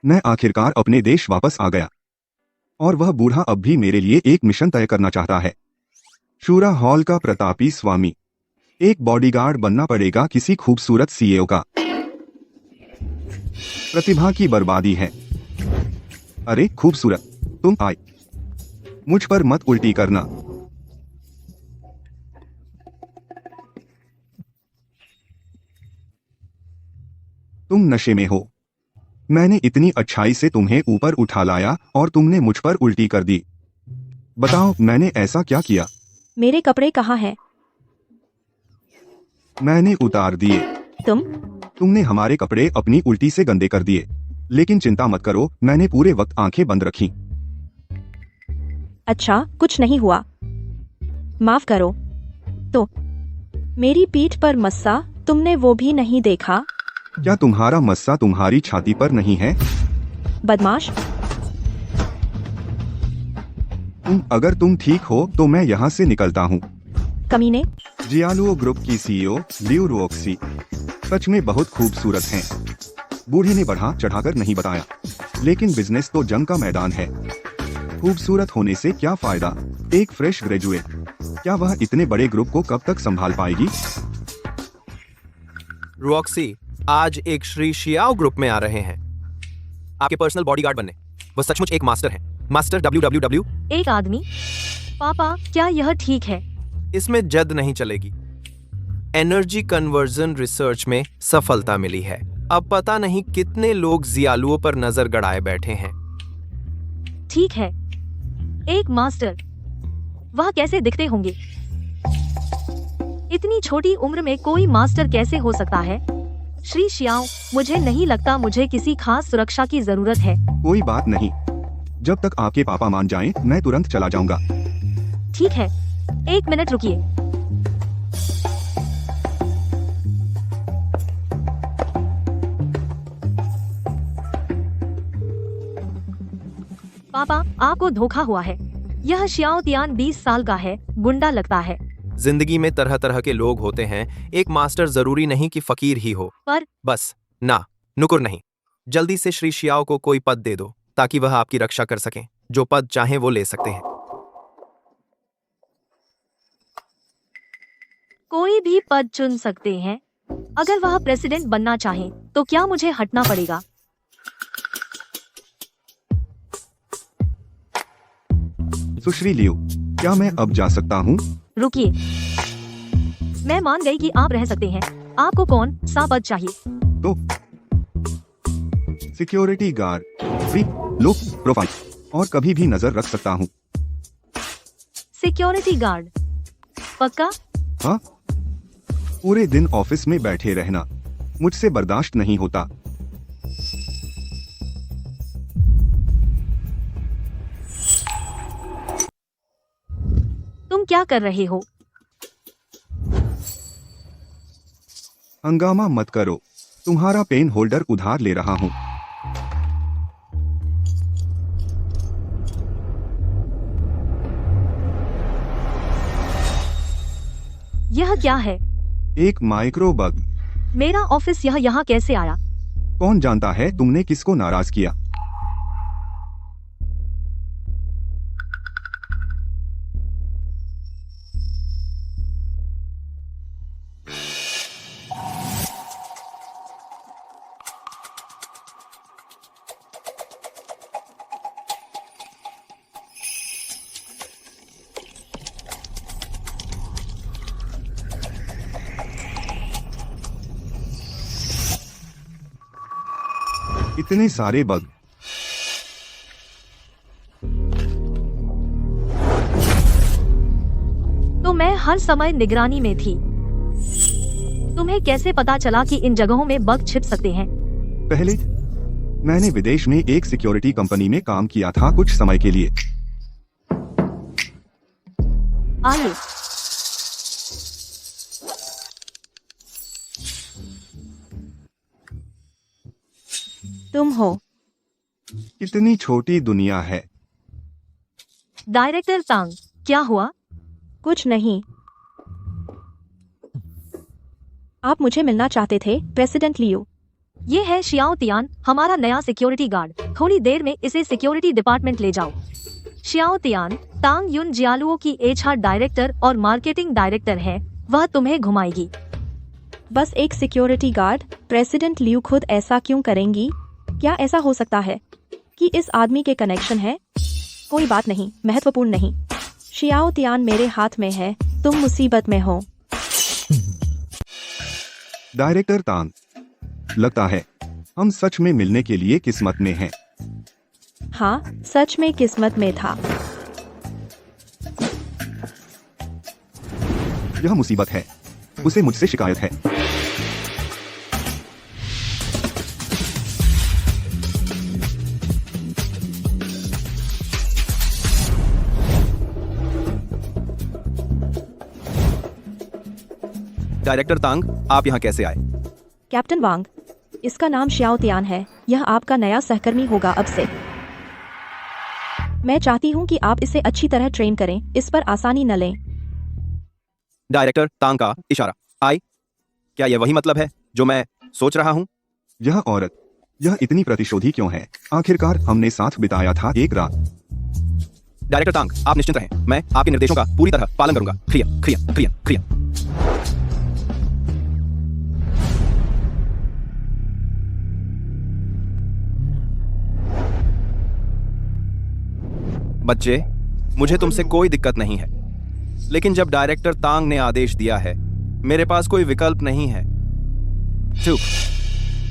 मैं आखिरकार अपने देश वापस आ गया और वह बूढ़ा अब भी मेरे लिए एक मिशन तय करना चाहता है। शूरा हॉल का प्रतापी स्वामी, एक बॉडीगार्ड बनना पड़ेगा किसी खूबसूरत सीईओ का। प्रतिभा की बर्बादी है। अरे खूबसूरत, तुम आए। मुझ पर मत उल्टी करना। तुम नशे में हो। मैंने इतनी अच्छाई से तुम्हें ऊपर उठा लाया और तुमने मुझ पर उल्टी कर दी। बताओ मैंने ऐसा क्या किया? मेरे कपड़े कहाँ हैं? मैंने उतार दिए। तुमने हमारे कपड़े अपनी उल्टी से गंदे कर दिए। लेकिन चिंता मत करो, मैंने पूरे वक्त आंखें बंद रखी। अच्छा, कुछ नहीं हुआ। माफ करो। तो मेरी पीठ पर मस्सा, तुमने वो भी नहीं देखा? क्या तुम्हारा मस्सा तुम्हारी छाती पर नहीं है? बदमाश। अगर तुम ठीक हो तो मैं यहाँ से निकलता हूँ। कमीने। जियालुओ ग्रुप की सीईओ लियू रुओक्सी सच में बहुत खूबसूरत हैं। बूढ़े ने बढ़ा चढ़ाकर नहीं बताया, लेकिन बिजनेस तो जंग का मैदान है। खूबसूरत होने से क्या फायदा? एक फ्रेश ग्रेजुएट, क्या वह इतने बड़े ग्रुप को कब तक संभाल पाएगी? रुओक्सी आज एक श्री शियाओ ग्रुप में आ रहे हैं आपके पर्सनल बॉडीगार्ड बनने। वो सचमुच एक मास्टर हैं। Master WWW। एक आदमी? पापा, क्या यह ठीक है? इसमें जद नहीं चलेगी। एनर्जी कन्वर्जन रिसर्च में सफलता मिली है। अब पता नहीं कितने लोग जियालुओं पर नजर गड़ाए बैठे हैं। ठीक है, एक मास्टर। वह कैसे दिखते होंगे? इतनी छोटी उम्र में कोई मास्टर कैसे हो सकता है? श्री शियाओ, मुझे नहीं लगता मुझे किसी खास सुरक्षा की जरूरत है। कोई बात नहीं, जब तक आपके पापा मान जाएं, मैं तुरंत चला जाऊंगा। ठीक है, एक मिनट रुकिए। पापा, आपको धोखा हुआ है। यह शियाओ तियान 20 साल का है, गुंडा लगता है। जिंदगी में तरह तरह के लोग होते हैं। एक मास्टर जरूरी नहीं कि फकीर ही हो। पर बस ना, नुकुर नहीं। जल्दी से श्री शियाओ को कोई पद दे दो ताकि वह आपकी रक्षा कर सकें। जो पद चाहें वो ले सकते हैं। कोई भी पद चुन सकते हैं। अगर वह प्रेसिडेंट बनना चाहे तो क्या मुझे हटना पड़ेगा? सुश्री लियू, क्या मैं अब जा सकता हूँ? रुकिए, मैं मान गई कि आप रह सकते हैं। आपको कौन सा पद चाहिए? तो security guard, free, low profile, और कभी भी नजर रख सकता हूँ। Security guard? पक्का? हाँ, पूरे दिन ऑफिस में बैठे रहना मुझसे बर्दाश्त नहीं होता। तुम क्या कर रहे हो? हंगामा मत करो, तुम्हारा पेन होल्डर उधार ले रहा हूँ। यह क्या है? एक माइक्रो बग। मेरा ऑफिस यहाँ कैसे आया? कौन जानता है तुमने किसको नाराज किया? इतने सारे बग। तो मैं हर समय निगरानी में थी। तुम्हें कैसे पता चला कि इन जगहों में बग छिप सकते हैं? पहले मैंने विदेश में एक सिक्योरिटी कंपनी में काम किया था कुछ समय के लिए। आइए। तुम हो? कितनी छोटी दुनिया है। डायरेक्टर तांग, क्या हुआ? कुछ नहीं। आप मुझे मिलना चाहते थे, प्रेसिडेंट लियू। ये है शियाओ तियान, हमारा नया सिक्योरिटी गार्ड। थोड़ी देर में इसे सिक्योरिटी डिपार्टमेंट ले जाओ। शियाओ तियान तांग युन जियालुओ की एचआर डायरेक्टर और मार्केटिंग डायरेक्टर है, वह तुम्हें घुमाएगी। बस एक सिक्योरिटी गार्ड? प्रेसिडेंट लियू खुद ऐसा क्यों करेंगी? क्या ऐसा हो सकता है कि इस आदमी के कनेक्शन है? कोई बात नहीं, महत्वपूर्ण नहीं। शियाओ तियान मेरे हाथ में है, तुम मुसीबत में हो। डायरेक्टर तांग, लगता है हम सच में मिलने के लिए किस्मत में हैं। हाँ, सच में किस्मत में था। यह मुसीबत है, उसे मुझसे शिकायत है। डायरेक्टर तांग, आप यहाँ कैसे आए? कैप्टन वांग, इसका नाम शियाओ तियान है, यह आपका नया सहकर्मी होगा अब से। मैं चाहती हूँ कि आप इसे अच्छी तरह ट्रेन करें, इस पर आसानी न लें। डायरेक्टर तांग का इशारा। आई, क्या यह वही मतलब है जो मैं सोच रहा हूँ? यह औरत, यह इतनी प्रतिशोधी क्यों है? आखिरकार हमने साथ बिताया था एक रात। डायरेक्टर तांग, आप निश्चिंत रहें, मैं आपके निर्देशों का पूरी तरह पालन करूंगा। क्रिया क्रिया क्रिया क्रिया। बच्चे, मुझे तुमसे कोई दिक्कत नहीं है, लेकिन जब डायरेक्टर तांग ने आदेश दिया है, मेरे पास कोई विकल्प नहीं है। चुप,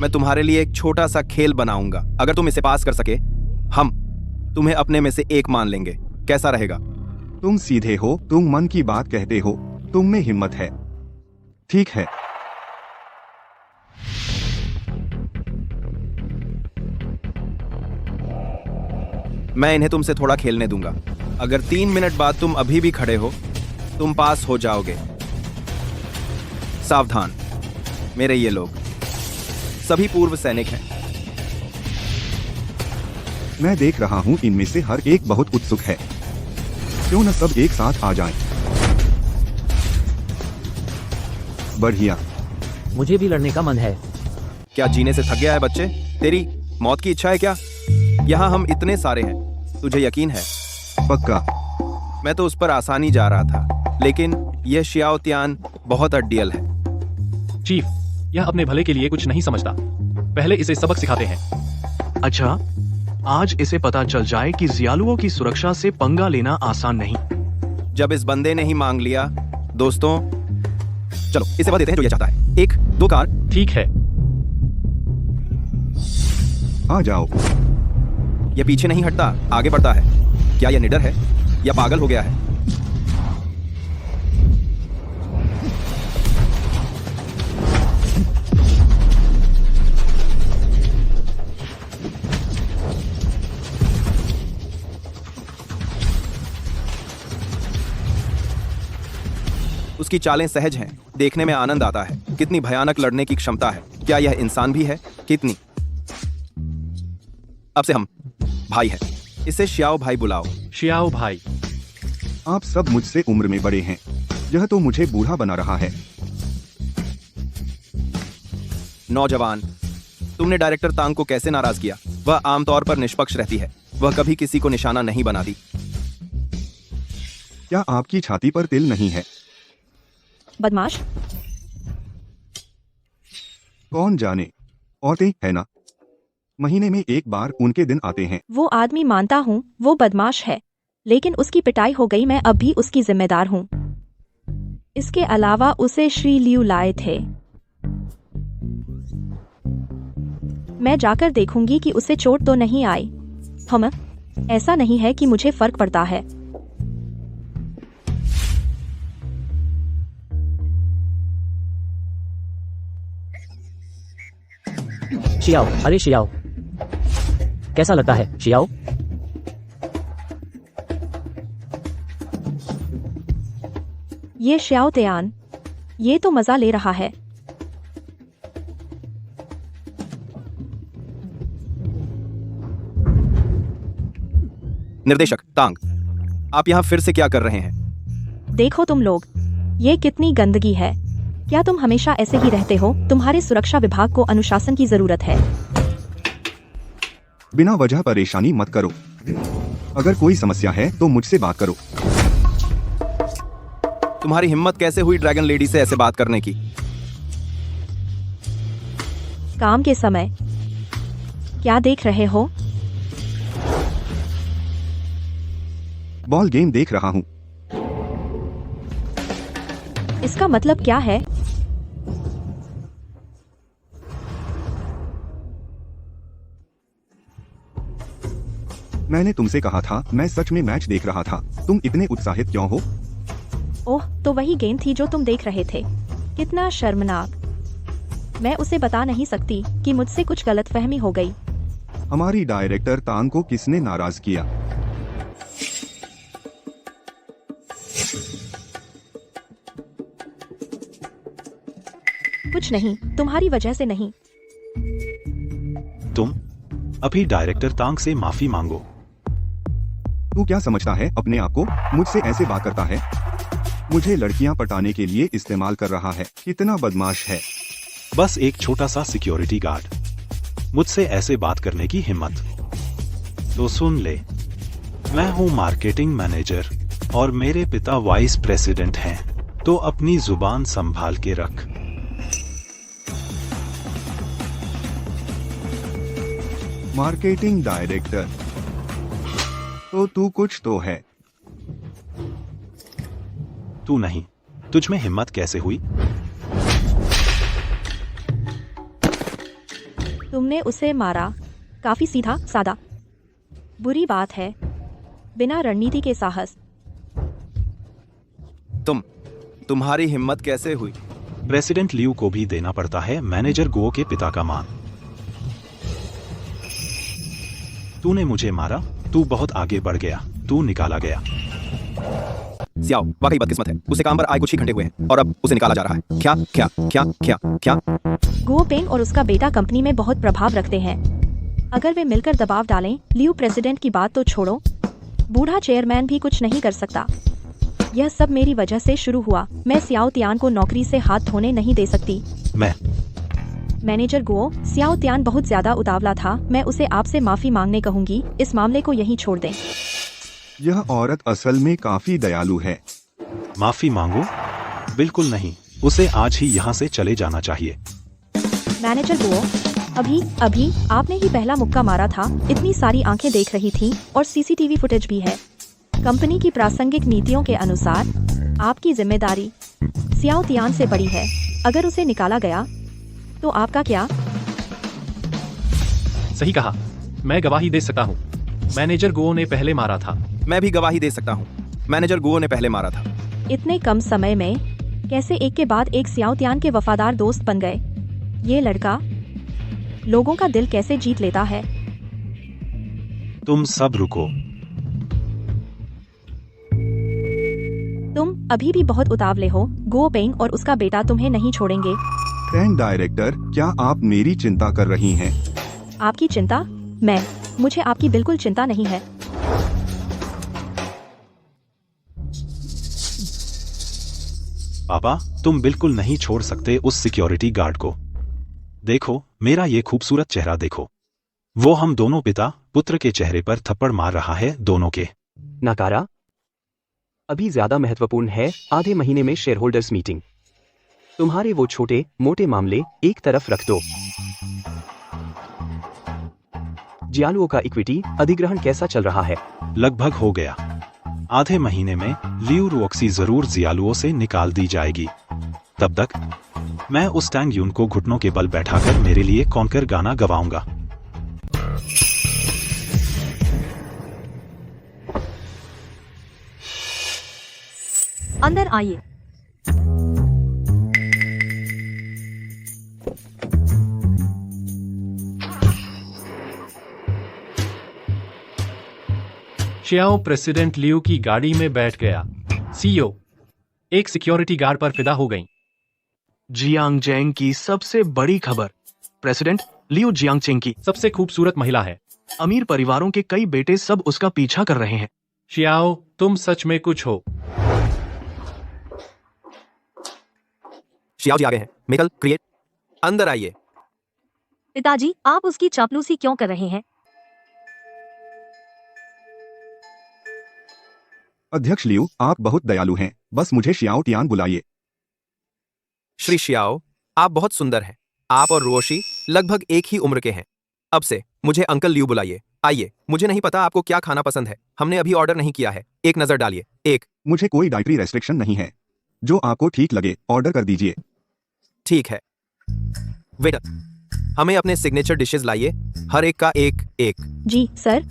मैं तुम्हारे लिए एक छोटा सा खेल बनाऊंगा। अगर तुम इसे पास कर सके, हम तुम्हें अपने में से एक मान लेंगे। कैसा रहेगा? तुम सीधे हो, तुम मन की बात कहते हो, तुम में हिम्मत है। ठीक है। मैं इन्हें तुमसे थोड़ा खेलने दूंगा। अगर 3 मिनट बाद तुम अभी भी खड़े हो, तुम पास हो जाओगे। सावधान, मेरे ये लोग सभी पूर्व सैनिक हैं। मैं देख रहा हूँ इनमें से हर एक बहुत उत्सुक है। क्यों न सब एक साथ आ जाएं? बढ़िया। मुझे भी लड़ने का मन है। क्या जीने से थक गया है बच्चे? तेरी मौत की इच्छा है क्या? यहाँ हम इतने सारे हैं, तुझे यकीन है? पक्का। मैं तो उस पर आसानी जा रहा था, लेकिन यह शियाओ तियान बहुत अड्डियल है। चीफ, यह अपने भले के लिए कुछ नहीं समझता। पहले इसे सबक सिखाते हैं। अच्छा, आज इसे पता चल जाए कि जियालुओं की सुरक्षा से पंगा लेना आसान नहीं। जब इस बंदे ने ही मांग लिया, दोस्तों, चलो इसे वह देते हैं जो यह चाहता है। 1 2 कार। ठीक है। आ जाओ। यह पीछे नहीं हटता, आगे बढ़ता है। क्या यह निडर है या पागल हो गया है? उसकी चालें सहज हैं, देखने में आनंद आता है। कितनी भयानक लड़ने की क्षमता है। क्या यह इंसान भी है? कितनी। अब से हम भाई हैं। इसे श्याओ भाई बुलाओ। शियाओ भाई। आप सब मुझसे उम्र में बड़े हैं, यह तो मुझे बूढ़ा बना रहा है। नौजवान, तुमने डायरेक्टर तांग को कैसे नाराज किया? वह आमतौर पर निष्पक्ष रहती है, वह कभी किसी को निशाना नहीं बनाती। क्या आपकी छाती पर तिल नहीं है? बदमाश। कौन जाने, औरतें है ना, महीने में एक बार उनके दिन आते हैं। वो आदमी मानता हूँ वो बदमाश है, लेकिन उसकी पिटाई हो गई, मैं अब भी उसकी जिम्मेदार हूँ। इसके अलावा उसे श्री लियू लाए थे। मैं जाकर देखूंगी कि उसे चोट तो नहीं आई। हम, ऐसा नहीं है कि मुझे फर्क पड़ता है। शियाओ, अरे शियाओ, कैसा लगता है शियाओ? ये श्याओ तियान, ये तो मजा ले रहा है। निर्देशक तांग, आप यहाँ फिर से क्या कर रहे हैं? देखो तुम लोग, ये कितनी गंदगी है। क्या तुम हमेशा ऐसे ही रहते हो? तुम्हारे सुरक्षा विभाग को अनुशासन की जरूरत है। बिना वजह परेशानी मत करो। अगर कोई समस्या है तो मुझसे बात करो। तुम्हारी हिम्मत कैसे हुई ड्रैगन लेडी से ऐसे बात करने की? काम के समय क्या देख रहे हो? बॉल गेम देख रहा हूँ। इसका मतलब क्या है? मैंने तुमसे कहा था मैं सच में मैच देख रहा था। तुम इतने उत्साहित क्यों हो? ओह, तो वही गेम थी जो तुम देख रहे थे। कितना शर्मनाक। मैं उसे बता नहीं सकती कि मुझसे कुछ गलतफहमी हो गई। हमारी डायरेक्टर तांग को किसने नाराज किया? कुछ नहीं, तुम्हारी वजह से नहीं। तुम अभी डायरेक्टर तांग से माफी मांगो। तू क्या समझता है अपने आप को? मुझसे ऐसे बात करता है? मुझे लड़कियां पटाने के लिए इस्तेमाल कर रहा है। कितना बदमाश है। बस एक छोटा सा सिक्योरिटी गार्ड, मुझसे ऐसे बात करने की हिम्मत? तो सुन ले, मैं हूँ मार्केटिंग मैनेजर और मेरे पिता वाइस प्रेसिडेंट हैं, तो अपनी जुबान संभाल के रख। मार्केटिंग डायरेक्टर तो तू कुछ तो है। तू नहीं, तुझ में हिम्मत कैसे हुई? तुमने उसे मारा। काफी सीधा सादा। बुरी बात है। बिना रणनीति के साहस। तुम्हारी हिम्मत कैसे हुई? प्रेसिडेंट लियू को भी देना पड़ता है मैनेजर गुओ के पिता का मान। तूने मुझे मारा, तू बहुत आगे बढ़ गया, तू निकाला गया। सियाओ वाकई बदकिस्मत है। उसे काम पर आए कुछ ही घंटे हुए हैं और अब उसे निकाला जा रहा है। क्या क्या क्या क्या क्या? गुओ पेंग और उसका बेटा कंपनी में बहुत प्रभाव रखते हैं। अगर वे मिलकर दबाव डालें, लियू प्रेसिडेंट की बात तो छोड़ो, बूढ़ा चेयरमैन भी कुछ नहीं कर सकता। यह सब मेरी वजह से शुरू हुआ। मैं सियाओ तियान को नौकरी से हाथ धोने नहीं दे सकती। मैनेजर गुओ, सियाओ तियान बहुत ज्यादा उतावला था। मैं उसे आपसे माफी मांगने कहूंगी। इस मामले को यहीं छोड़ दें। यह औरत असल में काफी दयालु है। माफी मांगो? बिल्कुल नहीं, उसे आज ही यहाँ से चले जाना चाहिए। मैनेजर गुओ, अभी आपने ही पहला मुक्का मारा था। इतनी सारी आंखें देख रही थीं और सीसीटीवी फुटेज भी है। कंपनी की प्रासंगिक नीतियों के अनुसार आपकी जिम्मेदारी सियाओ तियान से बड़ी है। अगर उसे निकाला गया तो आपका क्या? सही कहा, मैं गवाही दे सकता हूँ। मैनेजर गुओ ने पहले मारा था। मैं भी गवाही दे सकता हूँ। मैनेजर गुओ ने पहले मारा था। इतने कम समय में कैसे एक के बाद एक सियाओ तियान के वफादार दोस्त बन गए? ये लड़का लोगों का दिल कैसे जीत लेता है? तुम सब रुको। तुम अभी भी बहुत उतावले हो। गुओ पेंग और उसका बेटा तुम्हें नहीं छोड़ेंगे। टैंग डायरेक्टर, क्या आप मेरी चिंता कर रही हैं? आपकी चिंता? मुझे आपकी बिल्कुल चिंता नहीं है। पापा, तुम बिल्कुल नहीं छोड़ सकते उस सिक्योरिटी गार्ड को। देखो, मेरा ये खूबसूरत चेहरा देखो। वो हम दोनों पिता पुत्र के चेहरे पर थप्पड़ मार रहा है, दोनों के। नाकारा, अभी ज्यादा महत्वपूर्ण है आधे महीने में शेयर होल्डर्स मीटिंग। तुम्हारे वो छोटे मोटे मामले एक तरफ रख दो। जियालुओ का इक्विटी अधिग्रहण कैसा चल रहा है? लगभग हो गया। आधे महीने में लियू रुओक्सी जरूर जियालुओ से निकाल दी जाएगी। तब तक मैं उस टैंग यून को घुटनों के बल बैठाकर मेरे लिए कॉन्कर गाना गवाऊंगा। अंदर आइए। शियाओ प्रेसिडेंट लियू की गाड़ी में बैठ गया। सीईओ एक सिक्योरिटी गार्ड पर फिदा हो गई। जियांग जेंग की सबसे बड़ी खबर। प्रेसिडेंट लियू जियांगचेंग की सबसे खूबसूरत महिला है। अमीर परिवारों के कई बेटे सब उसका पीछा कर रहे हैं। शियाओ, तुम सच में कुछ हो। शियाओ जी आ गए हैं। मेकल क्रिएट, अंदर आइए। पिताजी, आप उसकी चापलूसी क्यों कर रहे हैं? अध्यक्ष लियू, आप बहुत दयालु हैं। बस मुझे शियाओ टियान बुलाइए। श्री शियाओ, आप बहुत सुंदर हैं। आप और रोशी लगभग एक ही उम्र के हैं। अब से मुझे अंकल लियू बुलाइए। आइए, मुझे नहीं पता आपको क्या खाना पसंद है, हमने अभी ऑर्डर नहीं किया है। एक नजर डालिए। एक। मुझे कोई डाइटरी रेस्ट्रिक्शन नहीं है। जो आपको ठीक लगे ऑर्डर कर दीजिए। ठीक है। वेटर, हमें अपने सिग्नेचर डिशेस लाइए, हर एक का एक एक। जी सर।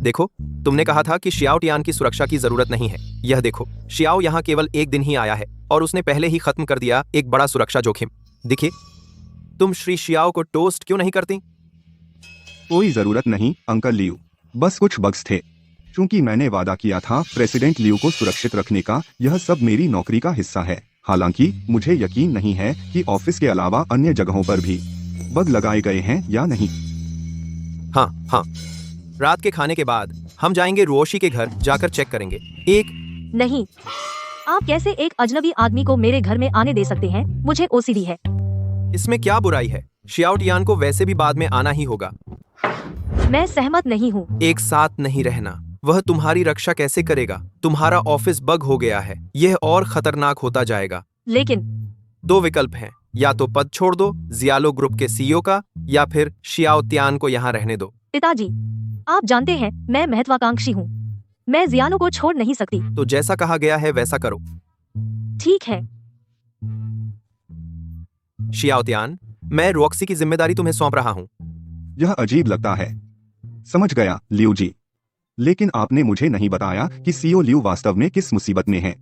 देखो, तुमने कहा था कि शियाओ टियान की सुरक्षा की जरूरत नहीं है। यह देखो, शियाओ यहाँ केवल एक दिन ही आया है और उसने पहले ही खत्म कर दिया एक बड़ा सुरक्षा जोखिम। देखिए, तुम श्री शियाओ को टोस्ट क्यों नहीं करती? कोई जरूरत नहीं अंकल लियू, बस कुछ बग्स थे। चूंकि मैंने वादा किया था प्रेसिडेंट लियू को सुरक्षित रखने का, यह सब मेरी नौकरी का हिस्सा है। हालांकि मुझे यकीन नहीं है कि ऑफिस के अलावा अन्य जगहों पर भी बग लगाए गए हैं या नहीं। हाँ, रात के खाने के बाद हम जाएंगे रोशी के घर, जाकर चेक करेंगे। एक। नहीं, आप कैसे एक अजनबी आदमी को मेरे घर में आने दे सकते हैं? मुझे ओसीडी है। इसमें क्या बुराई है? शियाओ टियान को वैसे भी बाद में आना ही होगा। मैं सहमत नहीं हूँ। एक साथ नहीं रहना, वह तुम्हारी रक्षा कैसे करेगा? तुम्हारा ऑफिस बग हो गया है, यह और खतरनाक होता जाएगा। लेकिन दो विकल्प हैं, या तो पद छोड़ दो जियालो ग्रुप के सीईओ का, या फिर शियाओ तियान को यहाँ रहने दो। पिताजी, आप जानते हैं मैं महत्वाकांक्षी हूँ। मैं जियालो को छोड़ नहीं सकती। तो जैसा कहा गया है वैसा करो। ठीक है। शियाओ तियान, मैं रॉक्सी की जिम्मेदारी तुम्हें सौंप रहा हूँ। यह अजीब लगता है। समझ गया लियू जी, लेकिन आपने मुझे नहीं बताया कि सीईओ लियू वास्तव में किस मुसीबत में है।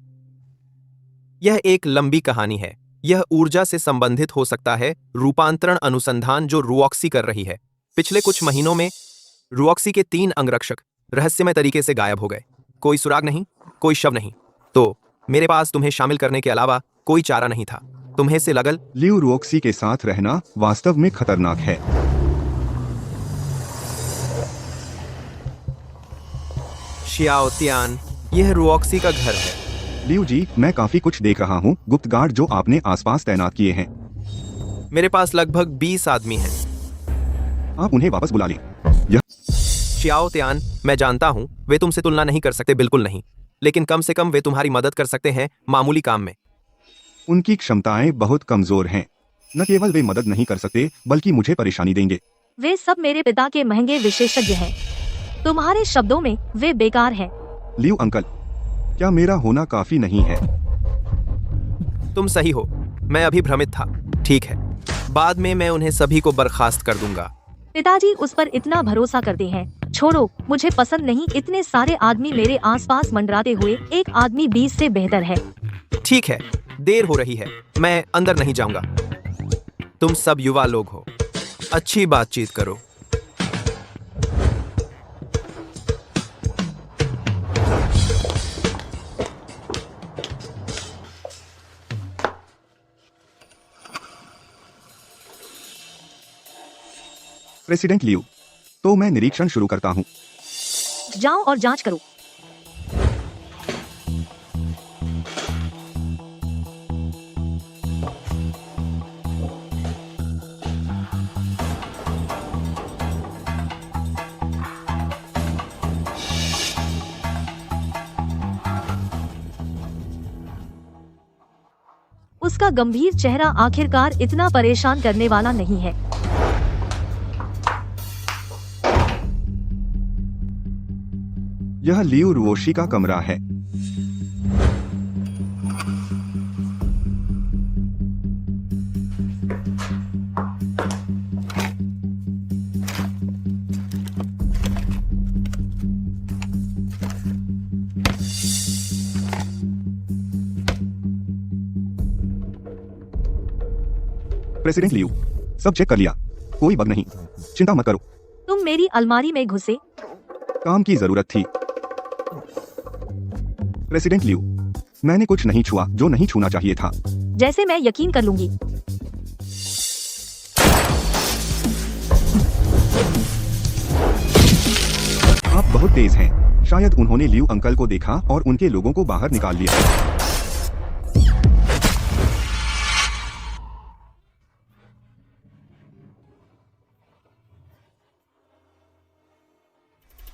यह एक लंबी कहानी है। यह ऊर्जा से संबंधित हो सकता है, रूपांतरण अनुसंधान जो रुऑक्सी कर रही है। पिछले कुछ महीनों में रुऑक्सी के 3 अंगरक्षक रहस्यमय तरीके से गायब हो गए। कोई सुराग नहीं, कोई शव नहीं। तो मेरे पास तुम्हें शामिल करने के अलावा कोई चारा नहीं था। तुम्हें से लगल लियू रुऑक्सी के साथ रहना वास्तव में खतरनाक है। शियाओ तियान, यह रुऑक्सी का घर है। लियू जी, मैं काफी कुछ देख रहा हूँ। गुप्त गार्ड जो आपने आसपास तैनात किए हैं। मेरे पास लगभग 20 आदमी हैं। आप उन्हें वापस बुला लें। शियाओ तियान, मैं जानता हूँ वे तुमसे तुलना नहीं कर सकते, बिल्कुल नहीं, लेकिन कम से कम वे तुम्हारी मदद कर सकते हैं मामूली काम में। उनकी क्षमताएं बहुत कमजोर हैं। न केवल वे मदद नहीं कर सकते बल्कि मुझे परेशानी देंगे। वे सब मेरे पिता के महंगे विशेषज्ञ हैं। तुम्हारे शब्दों में वे बेकार हैं। लियू अंकल, क्या मेरा होना काफी नहीं है? तुम सही हो, मैं अभी भ्रमित था। ठीक है, बाद में मैं उन्हें सभी को बर्खास्त कर दूंगा। पिताजी उस पर इतना भरोसा करते हैं। छोड़ो, मुझे पसंद नहीं इतने सारे आदमी मेरे आसपास मंडराते हुए। एक आदमी 20 से बेहतर है। ठीक है, देर हो रही है, मैं अंदर नहीं जाऊंगा। तुम सब युवा लोग हो, अच्छी बातचीत करो। प्रेसिडेंट लियू, तो मैं निरीक्षण शुरू करता हूँ। जाओ और जांच करो। उसका गंभीर चेहरा आखिरकार इतना परेशान करने वाला नहीं है। यह लियू रुओशी का कमरा है। प्रेसिडेंट लियू, सब चेक कर लिया, कोई बग नहीं, चिंता मत करो। तुम मेरी अलमारी में घुसे। काम की जरूरत थी। प्रेसिडेंट लियू, मैंने कुछ नहीं छुआ जो नहीं छूना चाहिए था। जैसे मैं यकीन कर लूंगी। आप बहुत तेज हैं। शायद उन्होंने लियू अंकल को देखा और उनके लोगों को बाहर निकाल लिया।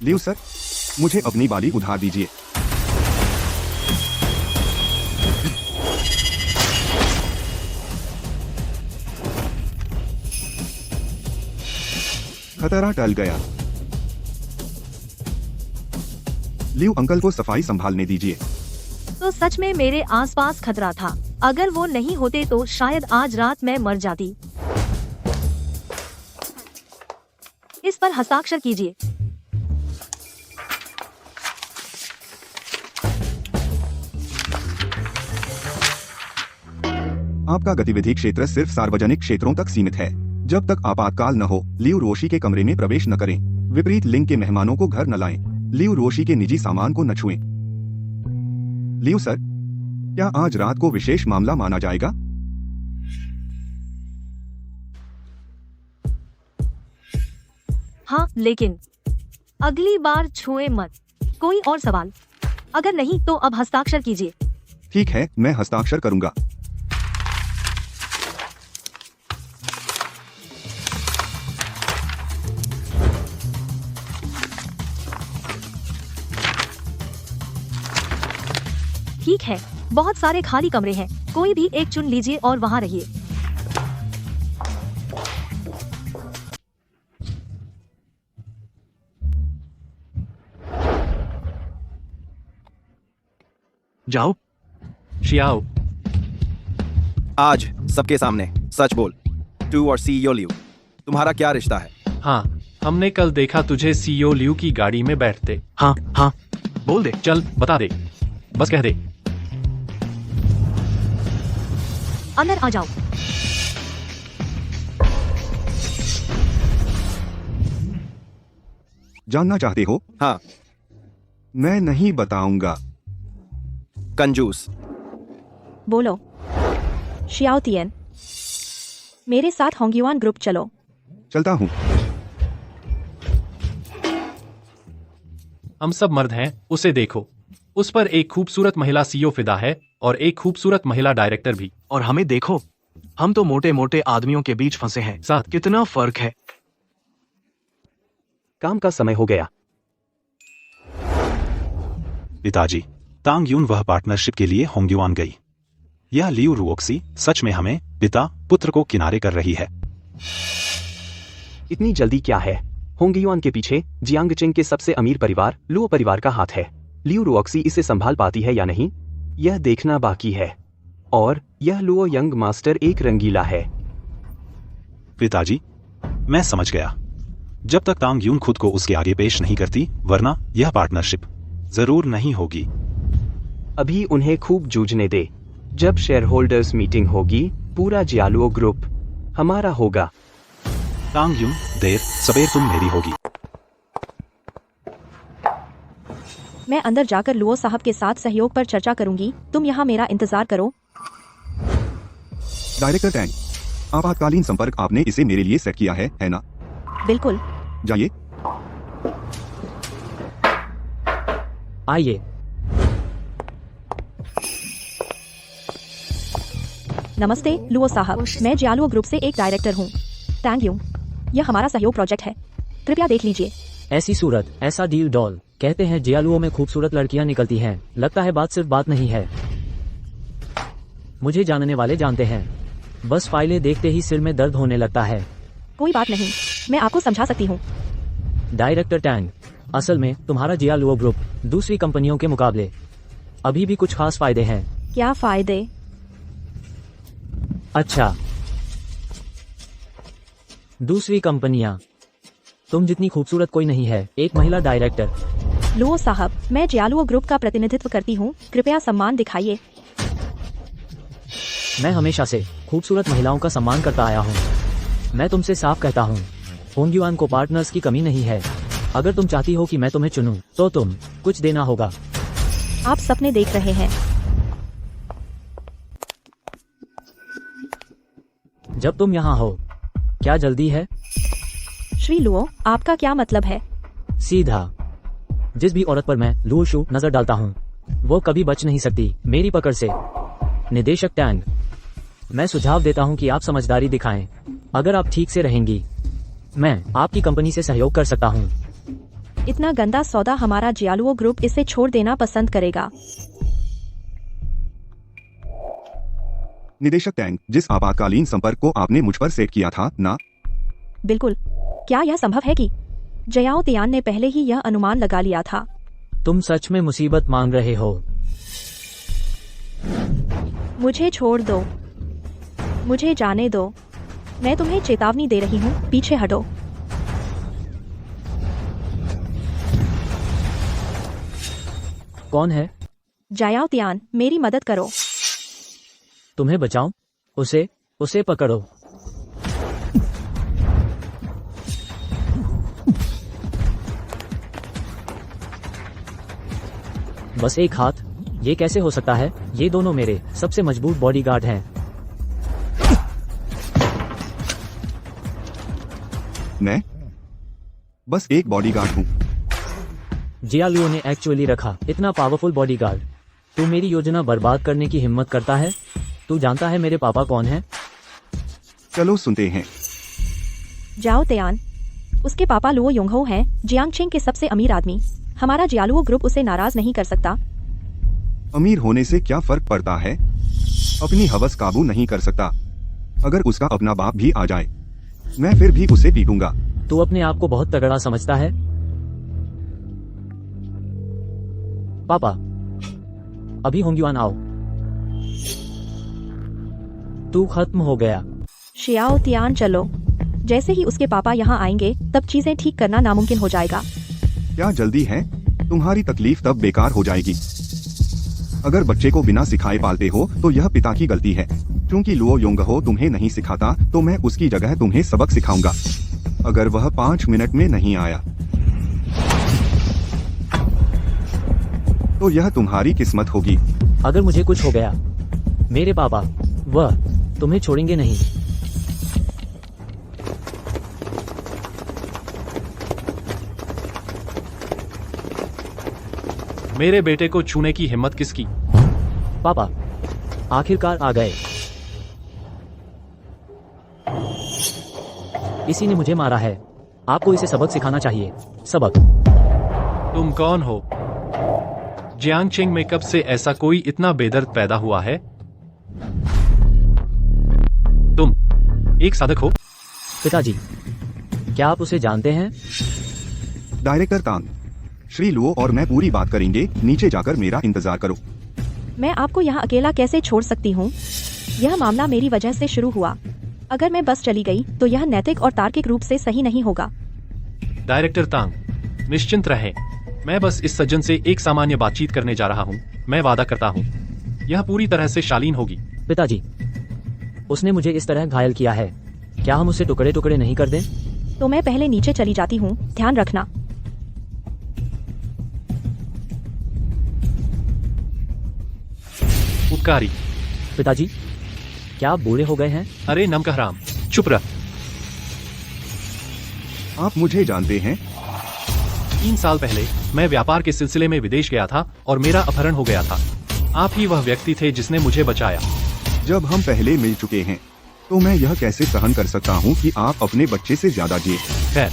लियो सर, मुझे अपनी बाली उधार दीजिए। खतरा टल गया। लियो अंकल को सफाई संभालने दीजिए। तो सच में मेरे आसपास खतरा था। अगर वो नहीं होते तो शायद आज रात मैं मर जाती। इस पर हस्ताक्षर कीजिए। आपका गतिविधि क्षेत्र सिर्फ सार्वजनिक क्षेत्रों तक सीमित है। जब तक आपातकाल न हो, लियो रोशी के कमरे में प्रवेश न करें। विपरीत लिंग के मेहमानों को घर न लाएं। लियो रोशी के निजी सामान को न छुएं। लियो सर, क्या आज रात को विशेष मामला माना जाएगा? हाँ, लेकिन अगली बार छुए मत। कोई और सवाल? अगर नहीं तो अब हस्ताक्षर कीजिए। ठीक है, मैं हस्ताक्षर करूंगा। ठीक है, बहुत सारे खाली कमरे हैं। कोई भी एक चुन लीजिए और वहाँ रहिए। जाओ। शियाओ, आज सबके सामने सच बोल। तू और सीईओ लियू, तुम्हारा क्या रिश्ता है? हाँ, हमने कल देखा तुझे सीईओ लियू की गाड़ी में बैठते। हाँ हाँ, बोल दे। चल बता दे, बस कह दे। अंदर आ जाओ। जानना चाहते हो? हाँ। मैं नहीं बताऊंगा। कंजूस। बोलो। शियाओ तियन, मेरे साथ होंगयुआन ग्रुप चलो। चलता हूँ। हम सब मर्द हैं, उसे देखो। उस पर एक खूबसूरत महिला सीईओ फिदा है और एक खूबसूरत महिला डायरेक्टर भी। और हमें देखो, हम तो मोटे मोटे आदमियों के बीच फंसे हैं। साथ कितना फर्क है। काम का समय हो गया। पिताजी, तांग यून वह पार्टनरशिप के लिए होंगयुआन गई। यह लियू रुओक्सी सच में हमें पिता पुत्र को किनारे कर रही है। इतनी जल्दी क्या है? होंगयुआन के पीछे जियांगचिंग के सबसे अमीर परिवार लुओ परिवार का हाथ है। लियू रुओक्सी इसे संभाल पाती है या नहीं, यह देखना बाकी है। और यह लुओ यंग मास्टर एक रंगीला है। पिताजी, मैं समझ गया। जब तक तांग यून खुद को उसके आगे पेश नहीं करती, वरना यह पार्टनरशिप जरूर नहीं होगी। अभी उन्हें खूब जूझने दे। जब शेयर होल्डर्स मीटिंग होगी, पूरा जियालुओ ग्रुप हमारा होगा। तांग यून, देर सबेर तुम मेरी होगी। मैं अंदर जाकर लुओ साहब के साथ सहयोग पर चर्चा करूंगी। तुम यहाँ मेरा इंतजार करो। डायरेक्टर टैंग, आपातकालीन संपर्क आपने इसे मेरे लिए सेट किया है ना? बिल्कुल। जाइए। आइए। नमस्ते लुओ साहब, मैं जियालुओ ग्रुप से एक डायरेक्टर हूँ। Thank you. यह हमारा सहयोग प्रोजेक्ट है, कृपया देख लीजिए। ऐसी सूरत, ऐसा डील डॉल। कहते हैं जियालुओ में खूबसूरत लड़कियां निकलती हैं। लगता है बात सिर्फ बात नहीं है। मुझे जानने वाले जानते हैं। बस फाइलें देखते ही सिर में दर्द होने लगता है। कोई बात नहीं, मैं आपको समझा सकती हूँ। डायरेक्टर टैंग, असल में तुम्हारा जियालुओ ग्रुप दूसरी कंपनियों के मुकाबले अभी भी कुछ खास फायदे हैं। क्या फायदे? अच्छा, दूसरी कंपनियां तुम जितनी खूबसूरत कोई नहीं है। एक महिला डायरेक्टर। लुओ साहब, मैं जियालुओ ग्रुप का प्रतिनिधित्व करती हूँ, कृपया सम्मान दिखाइए। मैं हमेशा से खूबसूरत महिलाओं का सम्मान करता आया हूँ। मैं तुमसे साफ कहता हूँ, होंगयुआन को पार्टनर्स की कमी नहीं है। अगर तुम चाहती हो कि मैं तुम्हें चुनूं, तो तुम कुछ देना होगा। आप सपने देख रहे हैं। जब तुम यहाँ हो, क्या जल्दी है? श्री लुओ, आपका क्या मतलब है? सीधा। जिस भी औरत पर मैं लूशू नजर डालता हूँ, वो कभी बच नहीं सकती मेरी पकड़ से। निदेशक टैंग, मैं सुझाव देता हूँ कि आप समझदारी दिखाएं। अगर आप ठीक से रहेंगी, मैं आपकी कंपनी से सहयोग कर सकता हूँ। इतना गंदा सौदा हमारा जियालुओ ग्रुप इसे छोड़ देना पसंद करेगा। निदेशक टैंग, जिस आपातकालीन संपर्क को आपने मुझ पर सेट किया था ना, बिल्कुल। क्या यह संभव है कि जयाओ तियान ने पहले ही यह अनुमान लगा लिया था? तुम सच में मुसीबत मांग रहे हो? मुझे छोड़ दो, मुझे जाने दो। मैं तुम्हें चेतावनी दे रही हूँ, पीछे हटो। कौन है? जयाओ तियान, मेरी मदद करो। तुम्हें बचाऊं? उसे पकड़ो। बस एक हाथ? ये कैसे हो सकता है? ये दोनों मेरे सबसे मजबूत बॉडीगार्ड हैं। मैं बस एक बॉडीगार्ड हूँ। जियालुओ ने एक्चुअली रखा इतना पावरफुल बॉडीगार्ड। तू मेरी योजना बर्बाद करने की हिम्मत करता है? तू जानता है मेरे पापा कौन है? चलो सुनते हैं। जाओ तियान, उसके पापा लुओ योंगहो हैं, जियांगचेंग के सबसे अमीर आदमी। हमारा जियालुओ ग्रुप उसे नाराज नहीं कर सकता। अमीर होने से क्या फर्क पड़ता है? अपनी हवस काबू नहीं कर सकता। अगर उसका अपना बाप भी आ जाए, मैं फिर भी उसे पीटूंगा। तू अपने आप को बहुत तगड़ा समझता है? पापा, अभी होंगयुआन आओ। तू खत्म हो गया। शियाओ तियान चलो। जैसे ही उसके पापा यहाँ आएंगे तब चीजें ठीक करना नामुमकिन हो जाएगा। क्या जल्दी है? तुम्हारी तकलीफ तब बेकार हो जाएगी। अगर बच्चे को बिना सिखाए पालते हो तो यह पिता की गलती है। क्योंकि लुओ योंगहो तुम्हें नहीं सिखाता तो मैं उसकी जगह तुम्हें सबक सिखाऊंगा। अगर वह 5 मिनट में नहीं आया तो यह तुम्हारी किस्मत होगी। अगर मुझे कुछ हो गया, मेरे पापा वह तुम्हें छोड़ेंगे नहीं। मेरे बेटे को छूने की हिम्मत किसकी? पापा, आखिरकार आ गए। इसी ने मुझे मारा है। आपको इसे सबक सिखाना चाहिए। सबक। तुम कौन हो? जियांगचेंग में कब से ऐसा कोई इतना बेदर्द पैदा हुआ है? तुम एक साधक हो? पिताजी, क्या आप उसे जानते हैं? डायरेक्टर तांग, श्री लुओ और मैं पूरी बात करेंगे। नीचे जाकर मेरा इंतजार करो। मैं आपको यहाँ अकेला कैसे छोड़ सकती हूँ? यह मामला मेरी वजह से शुरू हुआ। अगर मैं बस चली गई तो यह नैतिक और तार्किक रूप से सही नहीं होगा। डायरेक्टर तांग, निश्चिंत रहें। मैं बस इस सज्जन से एक सामान्य बातचीत करने जा रहा हूँ। मैं वादा करता हूँ यह पूरी तरह से शालीन होगी। पिताजी, उसने मुझे इस तरह घायल किया है। क्या हम उसे टुकड़े टुकड़े नहीं कर दें? तो मैं पहले नीचे चली जाती हूँ, ध्यान रखना। उपकारी। पिताजी, क्या आप बूढ़े हो गए हैं? अरे नमकहराम, चुप रह। आप मुझे जानते हैं? 3 साल पहले मैं व्यापार के सिलसिले में विदेश गया था और मेरा अपहरण हो गया था। आप ही वह व्यक्ति थे जिसने मुझे बचाया। जब हम पहले मिल चुके हैं तो मैं यह कैसे सहन कर सकता हूँ कि आप अपने बच्चे से ज्यादा जिए। खैर,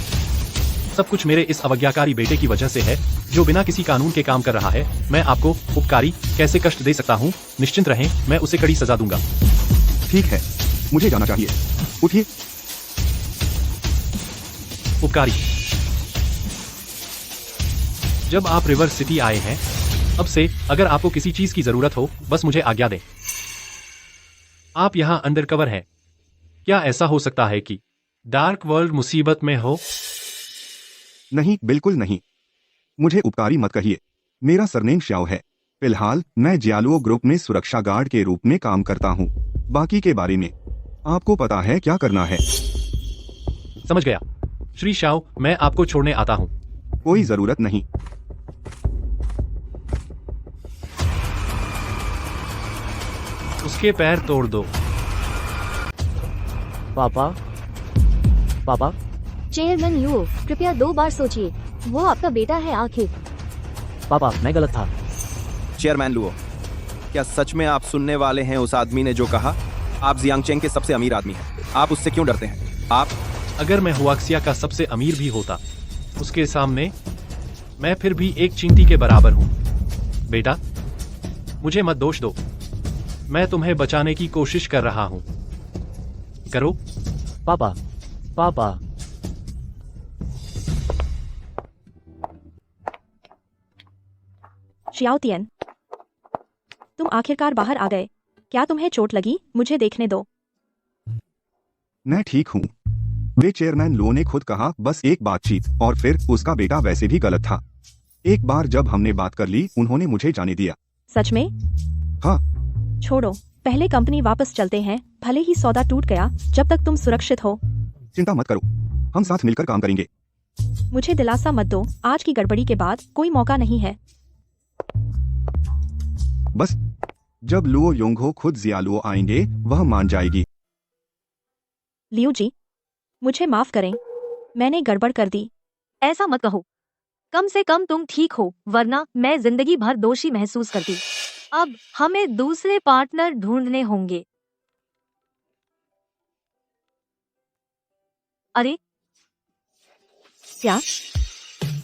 सब कुछ मेरे इस अवज्ञाकारी बेटे की वजह से है जो बिना किसी कानून के काम कर रहा है। मैं आपको उपकारी कैसे कष्ट दे सकता हूँ? निश्चिंत रहें, मैं उसे कड़ी सजा दूंगा। ठीक है, मुझे जाना चाहिए। उठिए। उपकारी, जब आप रिवर सिटी आए हैं, अब से अगर आपको किसी चीज की जरूरत हो बस मुझे आज्ञा दें। आप यहाँ अंडरकवर हैं। क्या ऐसा हो सकता है कि डार्क वर्ल्ड मुसीबत में हो? नहीं, बिल्कुल नहीं। मुझे उपकारी मत कहिए। मेरा सरनेम श्याओ है। फिलहाल मैं जियालुओ ग्रुप में सुरक्षा गार्ड के रूप में काम करता हूँ। बाकी के बारे में आपको पता है क्या करना है। समझ गया। श्री शाओ, मैं आपको छोड़ने आता हूँ। कोई जरूरत नहीं। उसके पैर तोड़ दो। पापा, पापा, चेयरमैन लुओ, कृपया 2 बार सोचिए। वो आपका बेटा है आखिर। पापा, मैं गलत था। चेयरमैन लुओ, क्या सच में आप सुनने वाले हैं उस आदमी ने जो कहा? आप जियांगचेंग के सबसे अमीर आदमी हैं। आप उससे क्यों डरते हैं? आप अगर मैं हुआक्सिया का सबसे अमीर भी होता, उसके सामने मैं फिर भी एक चींटी के बराबर हूँ। बेटा, मुझे मत दोष दो। मैं तुम्हें बचाने की कोशिश कर रहा हूँ। करो। पापा, पापा। शियाओतियन, तुम आखिरकार बाहर आ गए। क्या तुम्हें चोट लगी? मुझे देखने दो। मैं ठीक हूँ। वे चेयरमैन लो ने खुद कहा, बस एक बातचीत, और फिर उसका बेटा वैसे भी गलत था। एक बार जब हमने बात कर ली, उन्होंने मुझे जाने दिया। सच में? हाँ। छोड़ो, पहले कंपनी वापस चलते हैं। भले ही सौदा टूट गया, जब तक तुम सुरक्षित हो। चिंता मत करो, हम साथ मिलकर काम करेंगे। मुझे दिलासा मत दो, आज की गड़बड़ी के बाद कोई मौका नहीं है। बस जब लुओ योंगहो खुद जियालुओ आएंगे, वह मान जाएगी। लियू जी, मुझे माफ करें, मैंने गड़बड़ कर दी। ऐसा मत कहो। कम से कम तुम ठीक हो, वरना मैं जिंदगी भर दोषी महसूस करती। अब हमें दूसरे पार्टनर ढूंढने होंगे। अरे क्या?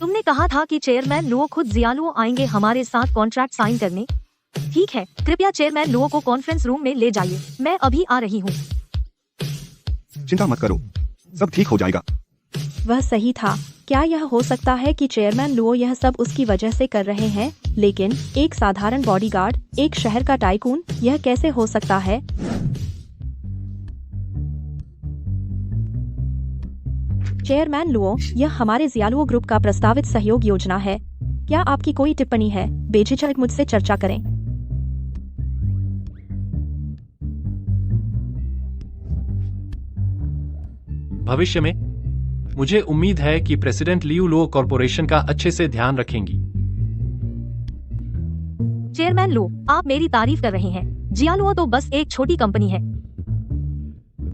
तुमने कहा था कि चेयरमैन लुओ खुद जियालुओ आएंगे हमारे साथ कॉन्ट्रैक्ट साइन करने। ठीक है, कृपया चेयरमैन लुओ को कॉन्फ्रेंस रूम में ले जाइए। मैं अभी आ रही हूँ। चिंता मत करो, सब ठीक हो जाएगा। वह सही था। क्या यह हो सकता है कि चेयरमैन लुओ यह सब उसकी वजह से कर रहे हैं? लेकिन एक साधारण बॉडीगार्ड, एक शहर का टाइकून, यह कैसे हो सकता है? चेयरमैन लुओ, यह हमारे जियालुओ ग्रुप का प्रस्तावित सहयोग योजना है। क्या आपकी कोई टिप्पणी है? बेझिझक मुझसे चर्चा करें। भविष्य में मुझे उम्मीद है कि प्रेसिडेंट लियू लो कॉरपोरेशन का अच्छे से ध्यान रखेंगी। चेयरमैन लो, आप मेरी तारीफ कर रहे हैं। जियालुओ तो बस एक छोटी कंपनी है।